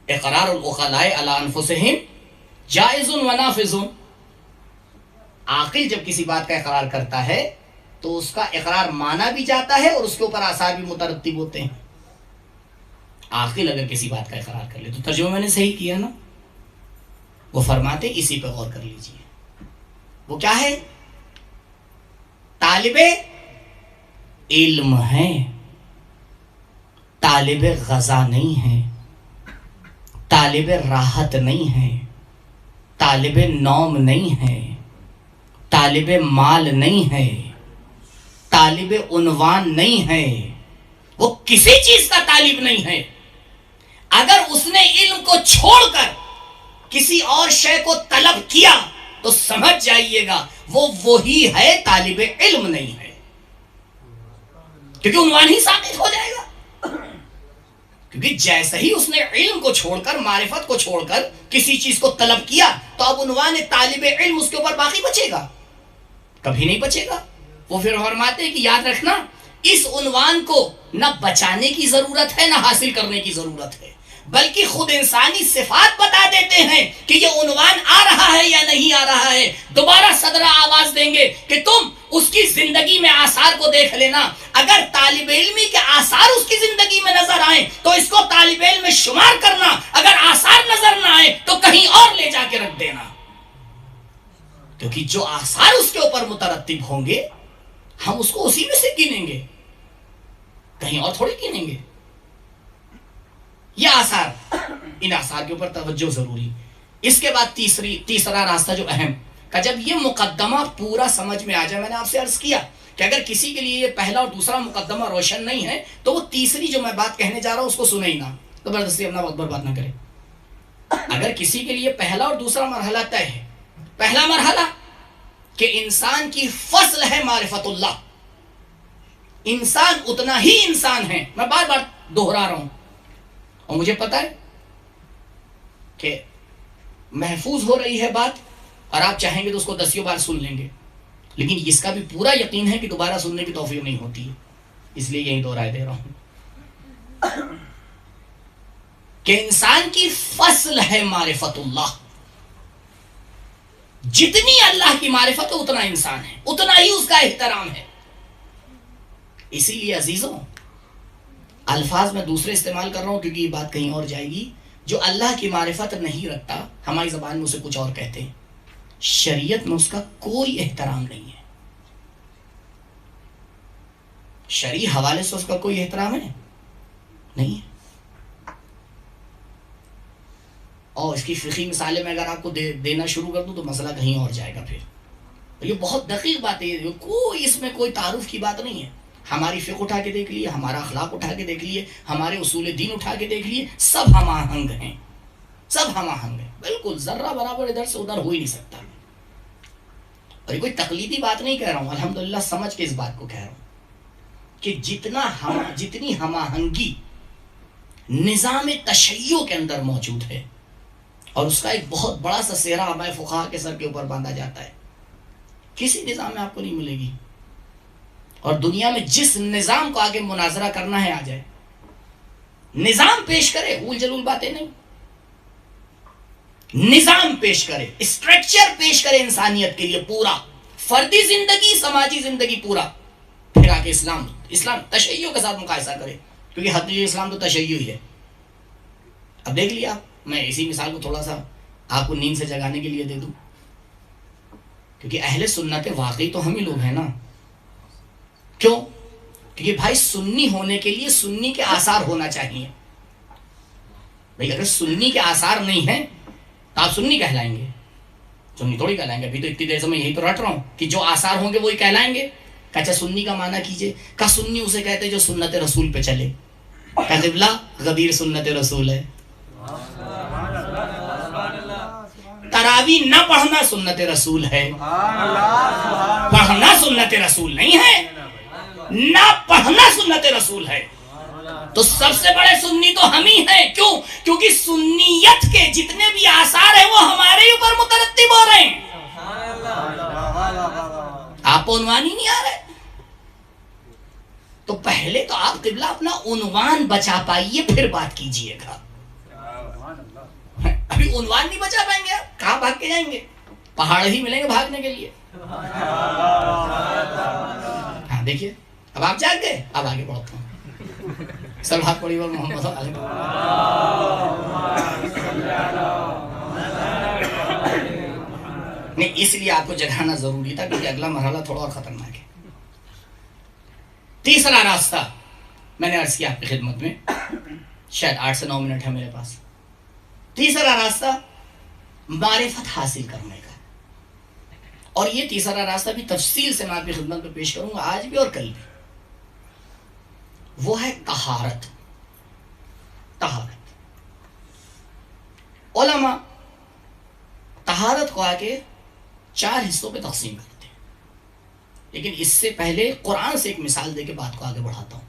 اقرار العقلاء علی انفسہم جائز و نافذ. عاقل جب کسی بات کا اقرار کرتا ہے تو اس کا اقرار مانا بھی جاتا ہے اور اس کے اوپر آثار بھی مترتب ہوتے ہیں. عاقل اگر کسی بات کا اقرار کر لے تو ترجمہ میں نے صحیح کیا نا. وہ فرماتے اسی پہ غور کر لیجئے. وہ کیا ہے؟ طالب علم ہے، طالب غذا نہیں ہے، طالب راحت نہیں ہے، طالب نوم نہیں ہے، طالب مال نہیں ہے، طالب عنوان نہیں ہے، وہ کسی چیز کا طالب نہیں ہے. اگر اس نے علم کو چھوڑ کر کسی اور شے کو طلب کیا تو سمجھ جائیے گا وہ وہی ہے، طالب علم نہیں ہے، کیونکہ عنوان ہی ثابت ہو جائے گا. کیونکہ جیسے ہی اس نے علم کو چھوڑ کر، معرفت کو چھوڑ کر کسی چیز کو طلب کیا تو اب عنوان طالب علم اس کے اوپر باقی بچے گا؟ کبھی نہیں بچے گا۔ وہ پھر فرماتے ہیں کہ یاد رکھنا اس عنوان کو نہ بچانے کی ضرورت ہے نہ حاصل کرنے کی ضرورت ہے، بلکہ خود انسانی صفات بتا دیتے ہیں کہ یہ عنوان آ رہا ہے یا نہیں آ رہا ہے۔ دوبارہ صدرہ آواز دیں گے کہ تم اس کی زندگی میں آثار کو دیکھ لینا، اگر طالب علمی کے آثار اس کی زندگی میں نظر آئیں تو اس کو طالب علم میں شمار کرنا، اگر آثار نظر نہ آئے تو کہیں اور لے جا کے رکھ دینا، کیونکہ جو آثار اس کے اوپر مترتب ہوں گے ہم اس کو اسی میں سے گنیں گے، کہیں اور تھوڑی گنیں گے۔ یہ آثار، ان آثار کے اوپر توجہ ضروری۔ اس کے بعد تیسرا راستہ جو اہم کا، جب یہ مقدمہ پورا سمجھ میں آ جائے، میں نے آپ سے عرض کیا کہ اگر کسی کے لیے یہ پہلا اور دوسرا مقدمہ روشن نہیں ہے تو وہ تیسری جو میں بات کہنے جا رہا ہوں اس کو سنے ہی نہ، زبردستی اپنا وقت برباد نہ کرے۔ اگر کسی کے لیے پہلا اور دوسرا مرحلہ طے ہے، پہلا مرحلہ کہ انسان کی فصل ہے معرفت اللہ، انسان اتنا ہی انسان ہے، میں بار بار دہرا رہا ہوں اور مجھے پتا ہے کہ محفوظ ہو رہی ہے بات اور آپ چاہیں گے تو اس کو 10 بار سن لیں گے، لیکن اس کا بھی پورا یقین ہے کہ دوبارہ سننے کی توفیق نہیں ہوتی ہے، اس لیے یہی دو رائے دے رہا ہوں کہ انسان کی فصل ہے معرفت اللہ، جتنی اللہ کی معرفت ہے اتنا انسان ہے، اتنا ہی اس کا احترام ہے۔ اسی لیے عزیزوں، الفاظ میں دوسرے استعمال کر رہا ہوں کیونکہ یہ بات کہیں اور جائے گی، جو اللہ کی معرفت نہیں رکھتا ہماری زبان میں اسے کچھ اور کہتے ہیں، شریعت میں اس کا کوئی احترام نہیں ہے، شرعی حوالے سے اس کا کوئی احترام ہے نہیں ہے۔ اور اس کی فقہی مثالیں میں اگر آپ کو دینا شروع کر دوں تو مسئلہ کہیں اور جائے گا۔ پھر یہ بہت دقیق بات ہے، کوئی اس میں کوئی تعارف کی بات نہیں ہے۔ ہماری فقہ اٹھا کے دیکھ لیے، ہمارا اخلاق اٹھا کے دیکھ لیے، ہمارے اصول دین اٹھا کے دیکھ لیے، سب ہم آہنگ ہیں، سب ہم آہنگ ہیں، بالکل ذرہ برابر ادھر سے ادھر ہو ہی نہیں سکتا۔ اور یہ کوئی تقلیدی بات نہیں کہہ رہا ہوں، الحمدللہ سمجھ کے اس بات کو کہہ رہا ہوں کہ جتنی ہم آہنگی نظام تشیع کے اندر موجود ہے، اور اس کا ایک بہت بڑا سا سہرا ہمارے فقہا کے سر کے اوپر باندھا جاتا ہے، کسی نظام میں آپ کو نہیں ملے گی۔ اور دنیا میں جس نظام کو آگے مناظرہ کرنا ہے آ جائے، نظام پیش کرے، اول جلول باتیں نہیں، نظام پیش کرے، اسٹرکچر پیش کرے انسانیت کے لیے پورا، فردی زندگی، سماجی زندگی پورا، پھر آگے اسلام تشیع کے ساتھ مقایسہ کرے، کیونکہ حقیقی اسلام تو تشیع ہی ہے۔ اب دیکھ لیا، میں اسی مثال کو تھوڑا سا آپ کو نیند سے جگانے کے لیے دے دوں، کیونکہ اہل سنت واقعی تو ہم ہی لوگ ہیں نا۔ کیوں؟ کیونکہ بھائی سنی ہونے کے لیے سنی کے آثار ہونا چاہیے۔ بھائی اگر سنی کے آثار نہیں ہیں تو آپ سنی کہلائیں گے؟ سنی تھوڑی کہلائیں گے۔ ابھی تو اتنی دیر سے میں یہی تو رٹ رہا ہوں کہ جو آثار ہوں گے وہی کہلائیں گے۔ اچھا سنی کا معنی کیجئے، کہ سنی اسے کہتے جو سنت رسول پہ چلے، کہ قبلہ غدیر سنت رسول ہے۔ تراویح نہ پڑھنا سنت رسول ہے، پڑھنا سنت رسول نہیں ہے، نہ پڑھنا سنت رسول ہے۔ تو سب سے بڑے سنی تو ہم ہی ہیں۔ کیوں؟ کیونکہ سنیت کے جتنے بھی آثار ہیں وہ ہمارے اوپر مترتب ہو رہے ہیں، آپ عنوان ہی نہیں آ رہے۔ تو پہلے تو آپ قبلہ اپنا عنوان بچا پائیے، پھر بات کیجئے گا۔ ابھی عنوان نہیں بچا پائیں گے آپ، کہاں بھاگ کے جائیں گے؟ پہاڑ ہی ملیں گے بھاگنے کے لیے۔ ہاں دیکھیے، اب آپ جاگ گئے، اب آگے بڑھتا ہوں۔ سب ہاتھ پڑی بول محمد علیہ۔ نہیں، اس لیے آپ کو جگانا ضروری تھا کیونکہ اگلا مرحلہ تھوڑا اور خطرناک ہے۔ تیسرا راستہ میں نے عرض کیا آپ کی خدمت میں، شاید 8 سے 9 منٹ ہے میرے پاس۔ تیسرا راستہ معرفت حاصل کرنے کا، اور یہ تیسرا راستہ بھی تفصیل سے میں آپ کی خدمت میں پیش کروں گا آج بھی اور کل بھی، وہ ہے طہارت۔ طہارت علماء طہارت کو آگے 4 حصوں پہ تقسیم کرتے ہیں، لیکن اس سے پہلے قرآن سے ایک مثال دے کے بات کو آگے بڑھاتا ہوں۔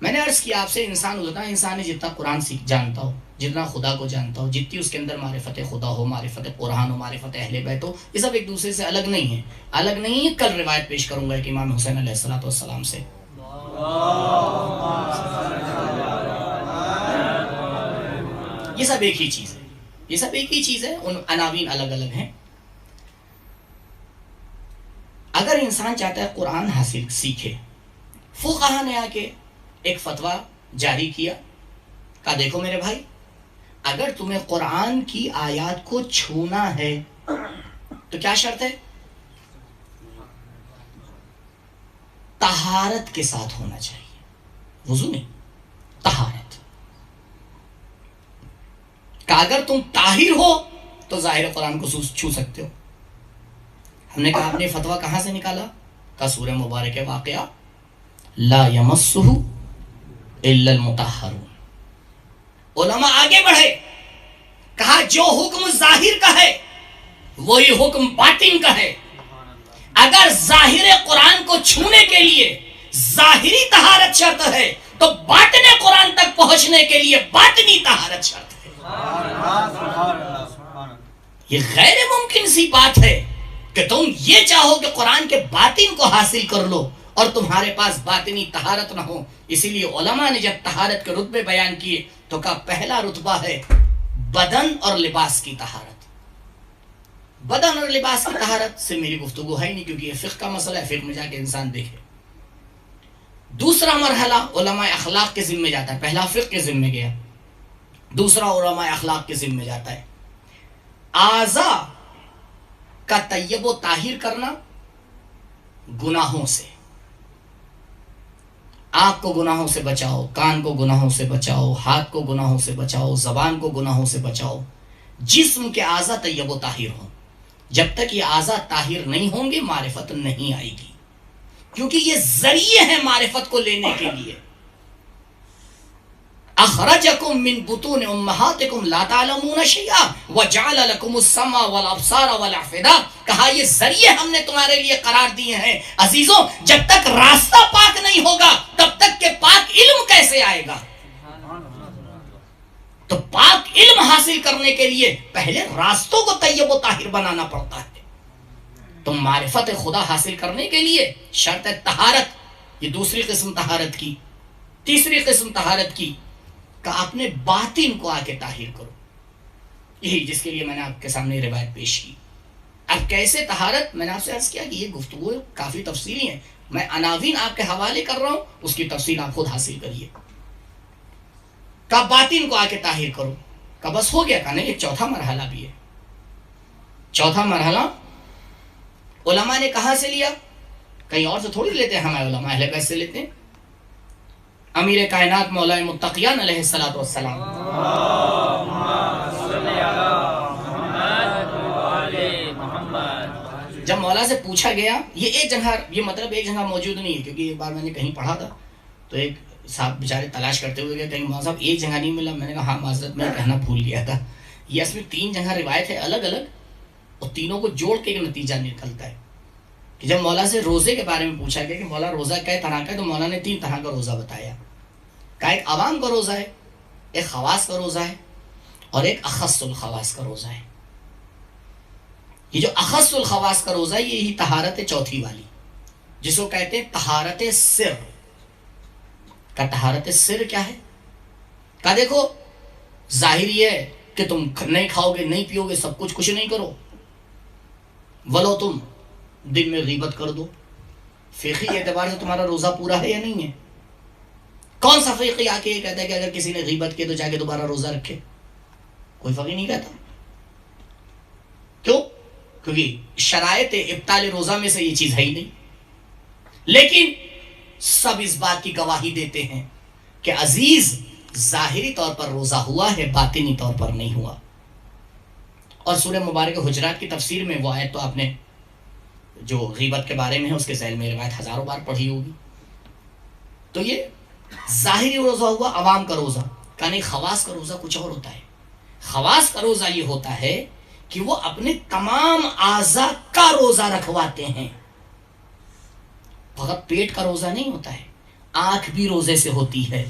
میں نے عرض کیا آپ سے انسان اتنا انسان ہے جتنا قرآن جانتا ہو، جتنا خدا کو جانتا ہو، جتنی اس کے اندر معرفت خدا ہو، معرفت قرآن ہو، معرفت اہل بیت ہو، یہ سب ایک دوسرے سے الگ نہیں ہے، الگ نہیں ہے۔ کل روایت پیش کروں گا کہ امام حسین علیہ السلام سے، یہ سب ایک ہی چیز ہے، یہ سب ایک ہی چیز ہے، ان عناوین الگ الگ ہیں۔ اگر انسان چاہتا ہے قرآن حاصل سیکھے، فقہا نے آ کے ایک فتویٰ جاری کیا، کہا دیکھو میرے بھائی، اگر تمہیں قرآن کی آیات کو چھونا ہے تو کیا شرط ہے؟ طہارت کے ساتھ ہونا چاہیے، وضو نہیں، طہارت۔ کہ اگر تم طاہر ہو تو ظاہر قرآن کو چھو سکتے ہو۔ ہم نے کہا آپ نے فتویٰ کہاں سے نکالا؟ کا سورہ مبارک واقعہ لا یمسہ الا المطہرون۔ علماء آگے بڑھے، کہا جو حکم ظاہر کا ہے وہی حکم باطن کا ہے۔ اگر ظاہر قرآن کو چھونے کے لیے ظاہری طہارت شرط ہے تو باطن قرآن تک پہنچنے کے لیے باطنی طہارت شرط ہے۔ یہ غیر ممکن سی بات ہے کہ تم یہ چاہو کہ قرآن کے باطن کو حاصل کر لو اور تمہارے پاس باطنی طہارت نہ ہو۔ اسی لیے علماء نے جب طہارت کے رتبے بیان کیے تو کہا پہلا رتبہ ہے بدن اور لباس کی طہارت۔ بدن اور لباس کی طہارت سے میری گفتگو ہے نہیں، کیونکہ یہ فقہ کا مسئلہ ہے، فقہ میں جا کے انسان دیکھے۔ دوسرا مرحلہ علماء اخلاق کے ذمہ جاتا ہے، پہلا فقہ کے ذمہ گیا، دوسرا علماء اخلاق کے ذمہ جاتا ہے۔ اعضاء کا طیب و طاہر کرنا گناہوں سے، آنکھ کو گناہوں سے بچاؤ، کان کو گناہوں سے بچاؤ، ہاتھ کو گناہوں سے بچاؤ، زبان کو گناہوں سے بچاؤ۔ جسم کے اعضاء طیب و طاہر ہوں۔ جب تک یہ اعضاء طاہر نہیں ہوں گے معرفت نہیں آئے گی، کیونکہ یہ ذریعے ہیں معرفت کو لینے کے لیے۔ اخرجکم من بطون امہاتکم لا تعلمون شیئا وجعل لکم السمع والابصار والافئدہ۔ کہا یہ ذریعے ہم نے تمہارے لیے قرار دیے ہیں۔ عزیزوں، جب تک راستہ پاک نہیں ہوگا تب تک کہ پاک علم کیسے آئے گا؟ تو پاک علم حاصل کرنے کے لیے پہلے راستوں کو طیب و طاہر بنانا پڑتا ہے۔ تو معرفت خدا حاصل کرنے کے لیے شرط ہے طہارت، یہ دوسری قسم طہارت کی۔ تیسری قسم طہارت کی کہ اپنے باطن کو آ کے طاہر کرو، یہی جس کے لیے میں نے آپ کے سامنے روایت پیش کی۔ اب کیسے طہارت؟ میں نے آپ سے عرض کیا کہ یہ گفتگو کافی تفصیلی ہے، میں عناوین آپ کے حوالے کر رہا ہوں، اس کی تفصیل آپ خود حاصل کریے۔ کہ باطن کو آ کے طاہر کرو، کہ بس ہو گیا؟ کہ نہیں، ایک چوتھا مرحلہ بھی ہے۔ چوتھا مرحلہ علماء نے کہاں سے لیا؟ کہیں اور سے تھوڑی لیتے ہیں، ہمارے علماء اہل بیت سے لیتے ہیں۔ امیر کائنات مولا متقیان علیہ السلام جب مولا سے پوچھا گیا، یہ ایک جگہ، یہ مطلب ایک جگہ موجود نہیں ہے، کیونکہ ایک بار میں نے کہیں پڑھا تھا تو ایک صاحب بیچارے تلاش کرتے ہوئے گئے، کہیں مولا صاحب ایک جگہ نہیں ملا۔ میں نے کہا ہاں معذرت، میں کہنا بھول گیا تھا۔ یہ اس میں 3 جگہ روایت ہے الگ الگ، اور تینوں کو جوڑ کے ایک نتیجہ نکلتا ہے کہ جب مولا سے روزے کے بارے میں پوچھا گیا کہ مولا روزہ کئے طرح کا ہے، تو مولا نے 3 طرح کا روزہ بتایا۔ کہا ایک عوام کا روزہ ہے، ایک خواص کا روزہ ہے، اور ایک اخص الخواص کا روزہ ہے۔ یہ جو اخص الخواص کا روزہ ہے یہی طہارت ہے چوتھی والی، جس کو کہتے ہیں طہارت سر۔ کا طہارت سر کیا ہے؟ کہا دیکھو ظاہر یہ ہے کہ تم نہیں کھاؤ گے، نہیں پیو گے، سب کچھ نہیں کرو، ولو تم دن میں غیبت کر دو، فقہی اعتبار سے تمہارا روزہ پورا ہے یا نہیں ہے؟ کون سا فقی آ کے یہ کہتا ہے کہ اگر کسی نے غیبت کی تو جا کے دوبارہ روزہ رکھے؟ کوئی فقی نہیں کہتا۔ کیوں؟ کیونکہ شرائط ابطال روزہ میں سے یہ چیز ہے ہی نہیں۔ لیکن سب اس بات کی گواہی دیتے ہیں کہ عزیز ظاہری طور پر روزہ ہوا ہے، باطنی طور پر نہیں ہوا۔ اور سورہ مبارک حجرات کی تفسیر میں وہ آیت تو آپ نے جو غیبت کے بارے میں ہے اس کے ذیل میں روایت ہزاروں بار پڑھی ہوگی۔ تو یہ ظاہری روزہ ہوا، عوام کا روزہ کا نہیں۔ خواص کا روزہ کچھ اور ہوتا ہے۔ خواص کا روزہ یہ ہوتا ہے کہ وہ اپنے تمام اعضاء کا روزہ رکھواتے ہیں، فقط پیٹ کا روزہ نہیں ہوتا ہے، آنکھ بھی روزے سے ہوتی ہے،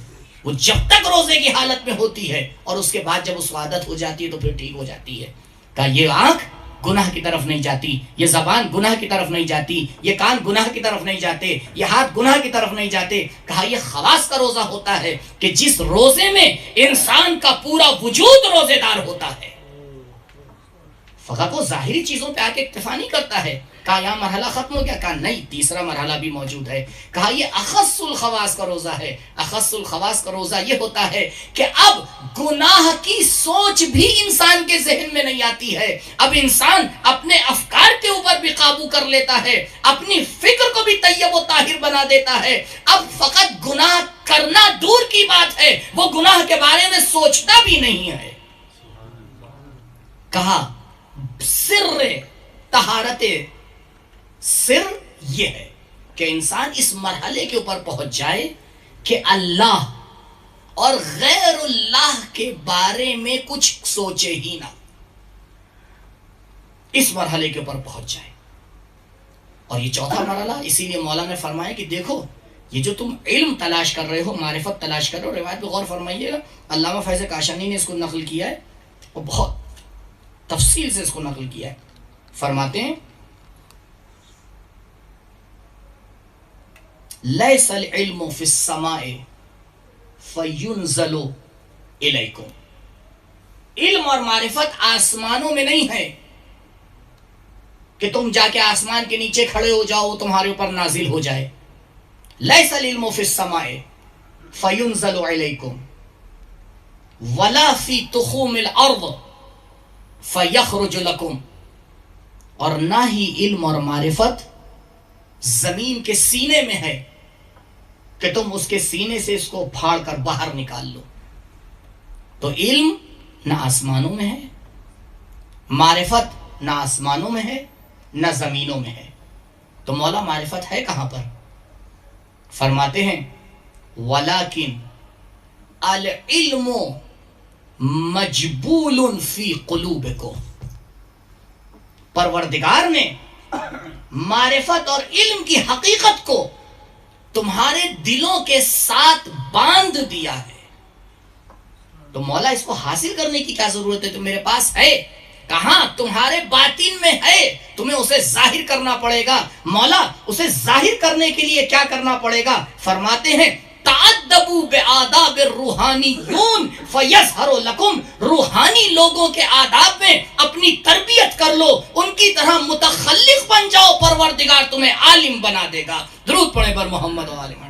وہ جب تک روزے کی حالت میں ہوتی ہے اور اس کے بعد جب اس کو عادت ہو جاتی ہے تو پھر ٹھیک ہو جاتی ہے. کہا یہ آنکھ گناہ کی طرف نہیں جاتی، یہ زبان گناہ کی طرف نہیں جاتی، یہ کان گناہ کی طرف نہیں جاتے، یہ ہاتھ گناہ کی طرف نہیں جاتے. کہا یہ خواص کا روزہ ہوتا ہے کہ جس روزے میں انسان کا پورا وجود روزے دار ہوتا ہے. فقط وہ ظاہری چیزوں پہ آ کے اکتفا نہیں کرتا ہے. کہا یہاں مرحلہ ختم ہو گیا؟ کہا نہیں، تیسرا مرحلہ بھی موجود ہے. کہا یہ اخص الخواص کا روزہ ہے. اخص الخواص کا روزہ یہ ہوتا ہے کہ اب گناہ کی سوچ بھی انسان کے ذہن میں نہیں آتی ہے. اب انسان اپنے افکار کے اوپر بھی قابو کر لیتا ہے، اپنی فکر کو بھی طیب و طاہر بنا دیتا ہے. اب فقط گناہ کرنا دور کی بات ہے، وہ گناہ کے بارے میں سوچتا بھی نہیں ہے. کہا سر طہارت، سر یہ ہے کہ انسان اس مرحلے کے اوپر پہنچ جائے کہ اللہ اور غیر اللہ کے بارے میں کچھ سوچے ہی نہ، اس مرحلے کے اوپر پہنچ جائے. اور یہ چوتھا مرحلہ اسی لیے مولا نے فرمایا کہ دیکھو یہ جو تم علم تلاش کر رہے ہو، معرفت تلاش کر رہے ہو، روایت پہ غور فرمائیے گا. علامہ فیض کاشانی نے اس کو نقل کیا ہے اور بہت تفصیل سے اس کو نقل کیا ہے. فرماتے ہیں لیس العلم فی السماء فینزل الیکم، علم اور معرفت آسمانوں میں نہیں ہے کہ تم جا کے آسمان کے نیچے کھڑے ہو جاؤ وہ تمہارے اوپر نازل ہو جائے. لیس العلم فی السماء فینزل الیکم ولا فی تخوم الارض فیخرج لکم، اور نہ ہی علم اور معرفت زمین کے سینے میں ہے کہ تم اس کے سینے سے اس کو پھاڑ کر باہر نکال لو. تو علم نہ آسمانوں میں ہے، معرفت نہ آسمانوں میں ہے نہ زمینوں میں ہے. تو مولا معرفت ہے کہاں پر؟ فرماتے ہیں وَلَكِنْ الْعِلْمُ مَجْبُولٌ فِي قُلُوبِكُمْ، پروردگار نے معرفت اور علم کی حقیقت کو تمہارے دلوں کے ساتھ باندھ دیا ہے. تو مولا اس کو حاصل کرنے کی کیا ضرورت ہے؟ تو میرے پاس ہے. کہاں؟ تمہارے باطن میں ہے، تمہیں اسے ظاہر کرنا پڑے گا. مولا اسے ظاہر کرنے کے لیے کیا کرنا پڑے گا؟ فرماتے ہیں تعدبوا بآداب الروحانیون فیظہر لکم، روحانی لوگوں کے آداب میں اپنی تربیت کر لو، ان کی طرح متخلق بن جاؤ، پروردگار تمہیں عالم بنا دے گا. درود پڑھیں پر محمد و آل محمد.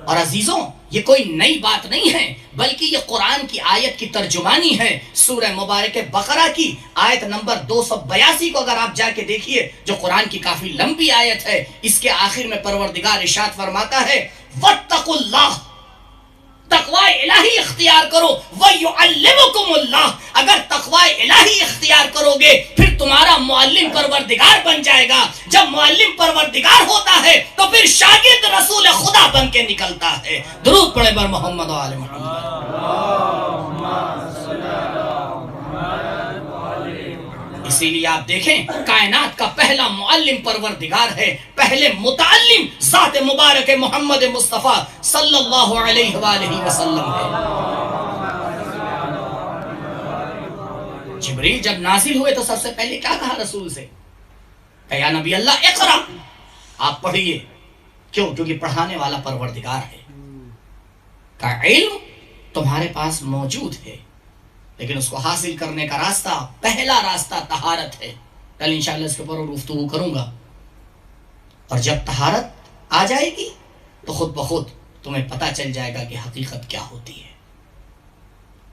اور عزیزوں یہ کوئی نئی بات نہیں ہے بلکہ یہ قرآن کی آیت کی ترجمانی ہے. سورہ مبارک بقرہ کی آیت نمبر 282 کو اگر آپ جا کے دیکھیے، جو قرآن کی کافی لمبی آیت ہے، اس کے آخر میں پروردگار ارشاد فرماتا ہے وَاتَّقُوا اللَّهَ، تقوی الہی اختیار کرو. وَيُعَلِّمُكُمُ اللَّهُ، اگر تقوی الہی اختیار کرو گے پھر تمہارا معلم پروردگار بن جائے گا. جب معلم پروردگار ہوتا ہے تو پھر شاگرد رسول خدا بن کے نکلتا ہے. درود پڑھے بر محمد و آل محمد. اسی لیے آپ دیکھیں کائنات کا پہلا معلم پروردگار ہے، پہلے متعلم ذات مبارک محمد مصطفیٰ صلی اللہ علیہ وآلہ وسلم ہے. جبریل جب نازل ہوئے تو سب سے پہلے کیا کہا رسول سے؟ کہ یا نبی اللہ اقرا، آپ پڑھیے. کیوں؟ کیونکہ پڑھانے والا پروردگار ہے. کا علم تمہارے پاس موجود ہے لیکن اس کو حاصل کرنے کا راستہ، پہلا راستہ طہارت ہے. کل انشاءاللہ اس کے اوپر گفتگو کروں گا. اور جب طہارت آ جائے گی تو خود بخود تمہیں پتہ چل جائے گا کہ حقیقت کیا ہوتی ہے.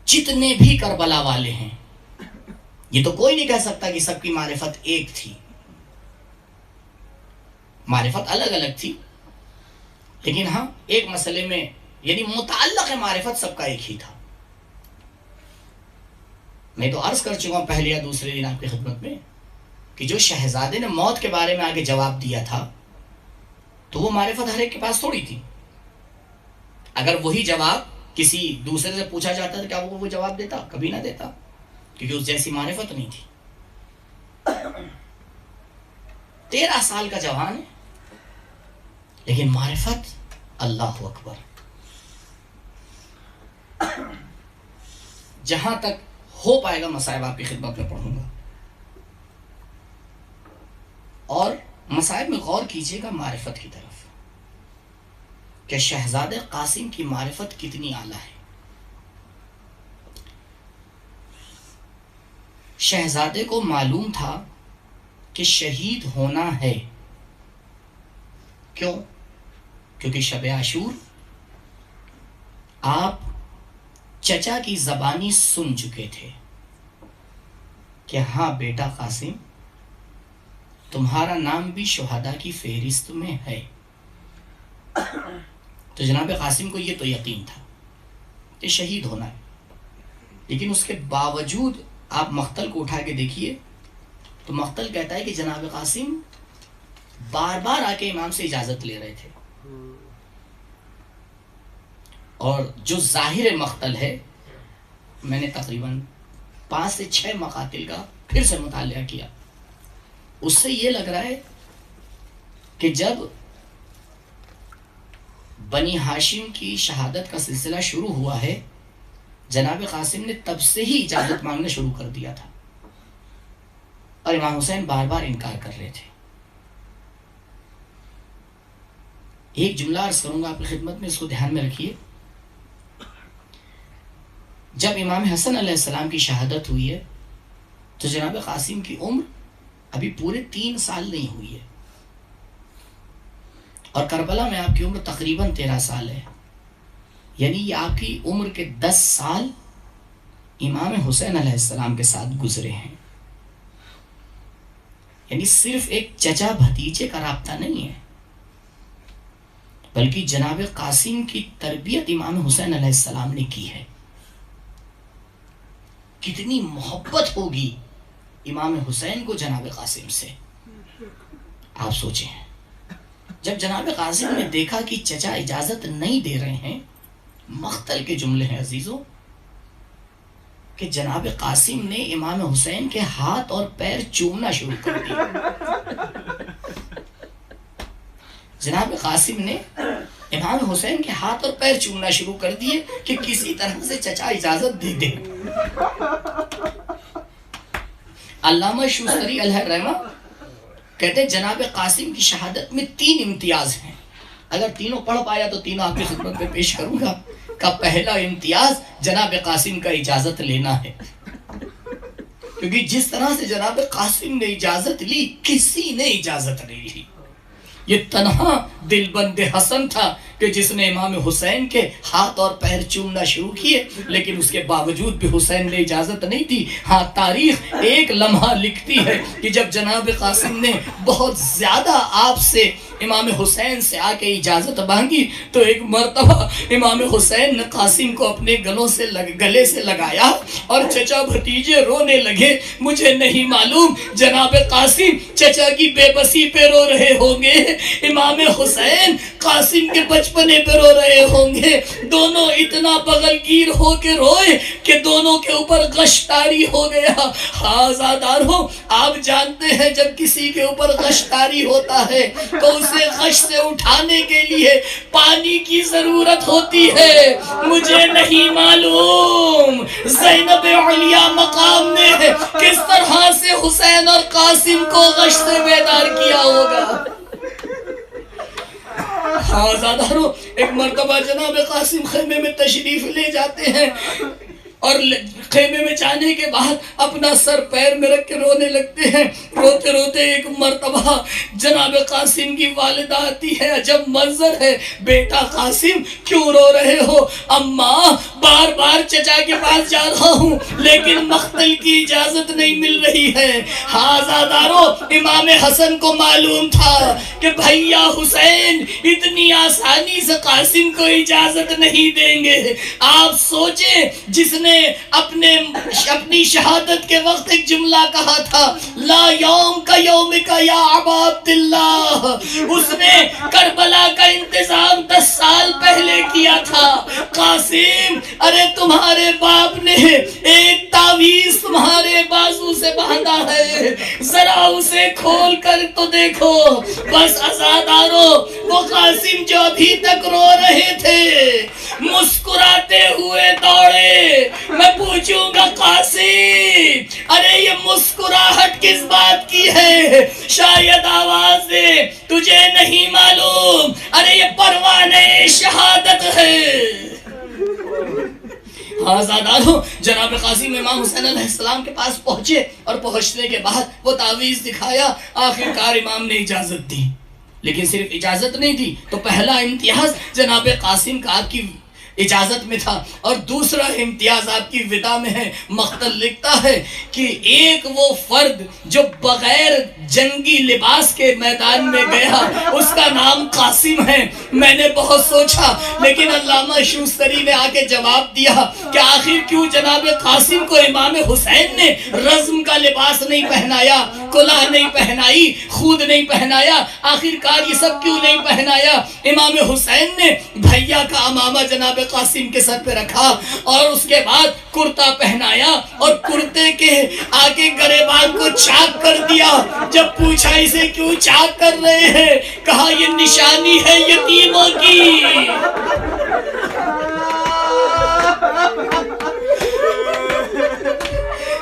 جتنے بھی کربلا والے ہیں یہ تو کوئی نہیں کہہ سکتا کہ سب کی معرفت ایک تھی. معرفت الگ الگ تھی لیکن ہاں ایک مسئلے میں یعنی متعلق معرفت سب کا ایک ہی تھا. میں تو عرض کر چکا ہوں پہلے یا دوسرے دن آپ کی خدمت میں کہ جو شہزادے نے موت کے بارے میں آگے جواب دیا تھا تو وہ معرفت ہر ایک کے پاس تھوڑی تھی. اگر وہی جواب کسی دوسرے سے پوچھا جاتا تو کیا وہ جواب دیتا؟ کبھی نہ دیتا، کیونکہ اس جیسی معرفت نہیں تھی. 13 سال کا جوان ہے، لیکن معرفت، اللہ اکبر. جہاں تک ہو پائے گا مصائب آپ کی خدمت میں پڑھوں گا، اور مصائب میں غور کیجئے گا معرفت کی طرف کہ شہزادہ قاسم کی معرفت کتنی اعلیٰ ہے. شہزادے کو معلوم تھا کہ شہید ہونا ہے. کیوں؟ کیونکہ شب عاشور آپ چچا کی زبانی سن چکے تھے کہ ہاں بیٹا قاسم، تمہارا نام بھی شہداء کی فہرست میں ہے. تو جناب قاسم کو یہ تو یقین تھا کہ شہید ہونا ہے، لیکن اس کے باوجود آپ مقتل کو اٹھا کے دیکھیے تو مقتل کہتا ہے کہ جناب قاسم بار بار آ کے امام سے اجازت لے رہے تھے. اور جو ظاہر مقتل ہے، میں نے تقریباً 5 سے 6 مقاتل کا پھر سے مطالعہ کیا، اس سے یہ لگ رہا ہے کہ جب بنی ہاشم کی شہادت کا سلسلہ شروع ہوا ہے، جناب قاسم نے تب سے ہی اجازت مانگنا شروع کر دیا تھا، اور امام حسین بار بار انکار کر رہے تھے. ایک جملہ عرض کروں گا آپ کی خدمت میں، اس کو دھیان میں رکھیے. جب امام حسن علیہ السلام کی شہادت ہوئی ہے تو جناب قاسم کی عمر ابھی پورے 3 سال نہیں ہوئی ہے، اور کربلا میں آپ کی عمر تقریباً 13 سال ہے. یعنی یہ آپ کی عمر کے 10 سال امام حسین علیہ السلام کے ساتھ گزرے ہیں. یعنی صرف ایک چچا بھتیجے کا رابطہ نہیں ہے، بلکہ جناب قاسم کی تربیت امام حسین علیہ السلام نے کی ہے. کتنی محبت ہوگی امام حسین کو جناب قاسم سے، آپ سوچیں. جب جناب قاسم نے دیکھا کہ چچا اجازت نہیں دے رہے ہیں، مقتل کے جملے ہیں عزیزوں، کہ جناب قاسم نے امام حسین کے ہاتھ اور پیر چومنا شروع کر دیا. جناب قاسم نے امام حسین کے ہاتھ اور پیر چومنا شروع کر دیے کہ کسی طرح سے چچا اجازت دے دے. علامہ شوستری علیہ الرحمہ کہتے ہیں جناب قاسم کی شہادت میں 3 امتیاز ہیں. اگر تینوں پڑھ پایا تو تینوں آپ کی خدمت میں پیش کروں گا. کا پہلا امتیاز جناب قاسم کا اجازت لینا ہے، کیونکہ جس طرح سے جناب قاسم نے اجازت لی، کسی نے اجازت نہیں لی. یہ تنہا دل بند حسن تھا کہ جس نے امام حسین کے ہاتھ اور پیر چومنا شروع کیے، لیکن اس کے باوجود بھی حسین نے اجازت نہیں دی. ہاں، تاریخ ایک لمحہ لکھتی ہے کہ جب جناب قاسم نے بہت زیادہ آپ سے امام حسین سے آ کے اجازت مانگی تو ایک مرتبہ امام حسین نے قاسم کو اپنے گلے سے لگایا اور چچا بھتیجے رونے لگے. مجھے نہیں معلوم جناب قاسم چچا کی بے بسی پہ رو رہے ہوں گے، امام حسین قاسم کے بچپنے پہ رو رہے ہوں گے. دونوں اتنا بغل گیر ہو کے روئے کہ دونوں کے اوپر غش طاری ہو گیا. آزاداروں، آپ جانتے ہیں جب کسی کے اوپر غش طاری ہوتا ہے تو اسے غش سے اٹھانے کے لیے پانی کی ضرورت ہوتی ہے. مجھے نہیں معلوم زینب علیہ مقام نے کس طرح سے حسین اور قاسم کو غش سے بیدار کیا ہوگا. آزاداروں، ایک مرتبہ جناب قاسم خیمے میں تشریف لے جاتے ہیں اور خیمے میں جانے کے بعد اپنا سر پیر میں رکھ کے رونے لگتے ہیں. روتے روتے ایک مرتبہ جناب قاسم کی والدہ آتی ہے. عجب منظر ہے. بیٹا قاسم کیوں رو رہے ہو؟ اماں، بار بار چچا کے پاس جا رہا ہوں لیکن مقتل کی اجازت نہیں مل رہی ہے. آزاداروں، امام حسن کو معلوم تھا کہ بھیا حسین اتنی آسانی سے قاسم کو اجازت نہیں دیں گے. آپ سوچیں، جس نے اپنی شہادت کے وقت ایک جملہ کہا تھا، لا یوم کا یوم کا یا ابا عبداللہ، اس نے کربلا کا انتظام 10 سال پہلے کیا تھا. قاسم، ارے تمہارے باپ نے ایک تعویذ تمہارے بازو سے باندھا ہے، ذرا اسے کھول کر تو دیکھو. بس عزادارو وہ قاسم جو ابھی تک رو رہے تھے مسکراتے ہوئے دوڑے. میں پوچھوں گا قاسم ارے یہ مسکراہٹ کس بات کی ہے؟ شاید آواز دے تجھے نہیں معلوم. ارے یہ پروانے شہادت ہے. آزادارو جناب قاسم امام حسین علیہ السلام کے پاس پہنچے اور پہنچنے کے بعد وہ تعویذ دکھایا. آخرکار امام نے اجازت دی. لیکن صرف اجازت نہیں دی تو پہلا امتیاز جناب قاسم کا آپ کی اجازت میں تھا اور دوسرا امتیاز آپ کی وداع میں ہے. مقتل لکھتا ہے کہ ایک وہ فرد جو بغیر جنگی لباس کے میدان میں گیا اس کا نام قاسم ہے. میں نے بہت سوچا لیکن علامہ شوستری نے آ کے جواب دیا کہ آخر کیوں جناب قاسم کو امام حسین نے رزم کا لباس نہیں پہنایا, کلاه نہیں پہنائی, خود نہیں پہنایا, آخرکار یہ سب کیوں نہیں پہنایا؟ امام حسین نے بھیا کا امامہ جناب قاسم کے سر پہ رکھا اور اس کے بعد کرتا پہنایا اور کرتے کے آگے گریبان کو چاک کر دیا. جب پوچھا اسے کیوں چاک کر رہے ہیں, کہا یہ نشانی ہے یتیموں کی.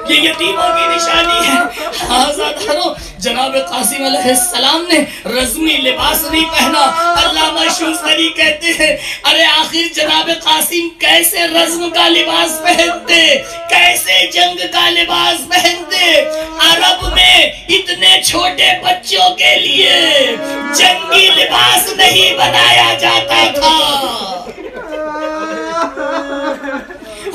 یہ یتیموں کی نشانی ہے. آزادارو جناب قاسم علیہ السلام نے رزمی لباس نہیں پہنا. علامہ شوستری کہتے ہیں ارے آخر جناب قاسم کیسے رزم کا لباس پہنتے, کیسے جنگ کا لباس پہنتے؟ عرب میں اتنے چھوٹے بچوں کے لیے جنگی لباس نہیں بنایا جاتا تھا.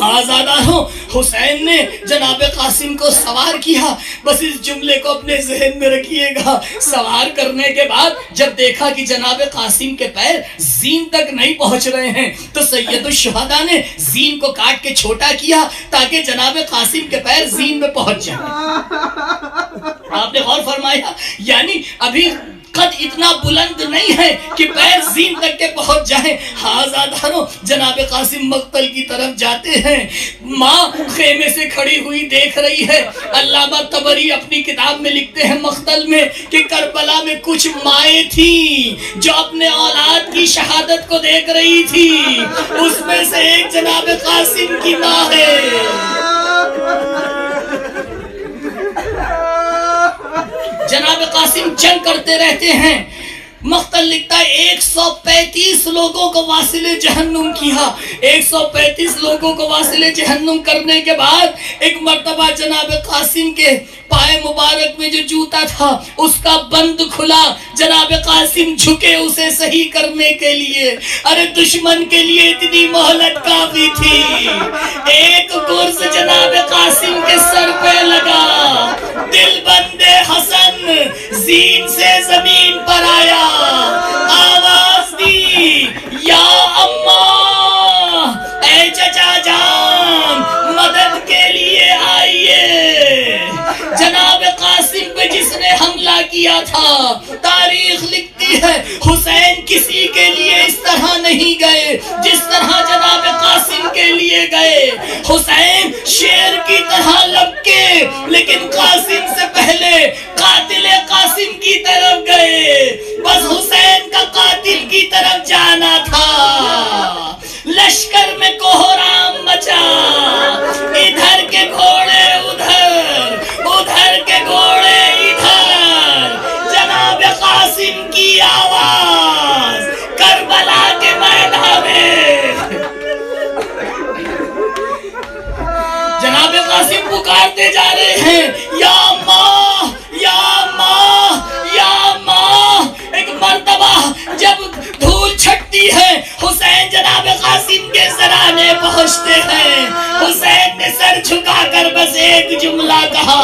آزادارو حسین نے جناب قاسم کو سوار کیا. بس اس جملے کو اپنے ذہن میں رکھیے گا. سوار کرنے کے بعد جب دیکھا کہ جناب قاسم کے پیر زین تک نہیں پہنچ رہے ہیں تو سید الشہداء نے زین کو کاٹ کے چھوٹا کیا تاکہ جناب قاسم کے پیر زین میں پہنچ جائیں. آپ نے غور فرمایا یعنی ابھی قد اتنا بلند نہیں ہے کہ پیر زین تک کے پہنچ جائیں. آزادارو جناب قاسم مقتل کی طرف جاتے ہیں. ماں خیمے سے کھڑی ہوئی دیکھ رہی ہے. علامہ طبری اپنی کتاب میں لکھتے ہیں مقتل میں کہ کربلا میں کچھ مائیں تھیں جو اپنے اولاد کی شہادت کو دیکھ رہی تھی. اس میں سے ایک جناب قاسم کی ماں ہے. جناب قاسم جنگ کرتے رہتے ہیں. مقتل لکھتا ہے 135 لوگوں کو واصل جہنم کیا. 135 لوگوں کو واصل جہنم کرنے کے بعد ایک مرتبہ جناب قاسم کے پائے مبارک میں جو جوتا تھا اس کا بند کھلا. جناب قاسم جھکے اسے صحیح کرنے کے لیے. ارے دشمن کے لیے اتنی مہلت کافی تھی. ایک گرز جناب قاسم کے سر پہ لگا. دل بندے حسن زین سے زمین پر آیا. آواز دی یا اماں, اے چچا جان مدد کے لیے آئیے. جناب قاسم پہ جس نے حملہ کیا تھا تاریخ لکھتی ہے حسین کسی کے لیے اس طرح نہیں گئے جس طرح جناب قاسم کے لیے گئے. حسین شیر کی طرح لپکے لیکن قاسم سے پہلے قاتل قاسم کی طرف گئے. بس حسین کا قاتل کی طرف جانا تھا. لشکر میں کوہرام مچا. ادھر کے گھوڑے ادھر, ادھر کے گھوڑے ادھر. جناب قاسم کی آواز کربلا کے میدان میں. جناب قاسم پکارتے جا رہے ہیں یا ماں, یا ماں, یا ماں. ایک مرتبہ جب دھول چھٹتی ہے حسین جناب قاسم کے سرانے پہنچتے ہیں. حسین نے سر جھکا کر بس ایک جملہ کہا,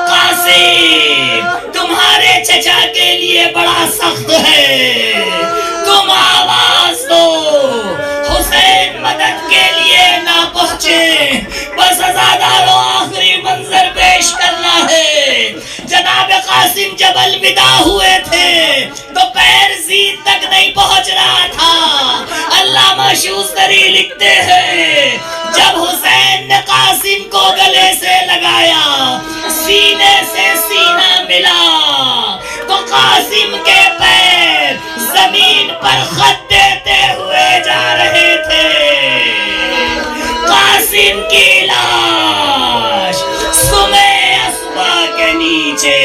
قاسم تمہارے چچا کے لیے بڑا سخت ہے, تم آواز دو. حسین مدد کے لیے نہ پہنچے. بس عزادارو آخری منظر پیش کرنا ہے. جناب جناب قاسم جب الوداع ہوئے تھے تو پیر زین تک نہیں پہنچ رہا تھا۔ علامہ شوستری لکھتے ہیں جب حسین نے قاسم کو گلے سے لگایا، سینے سے سینہ ملا، تو قاسم کے پیر زمین پر خط دیتے ہوئے جا رہے تھے۔ قاسم کی لاش سمے اسبا کے نیچے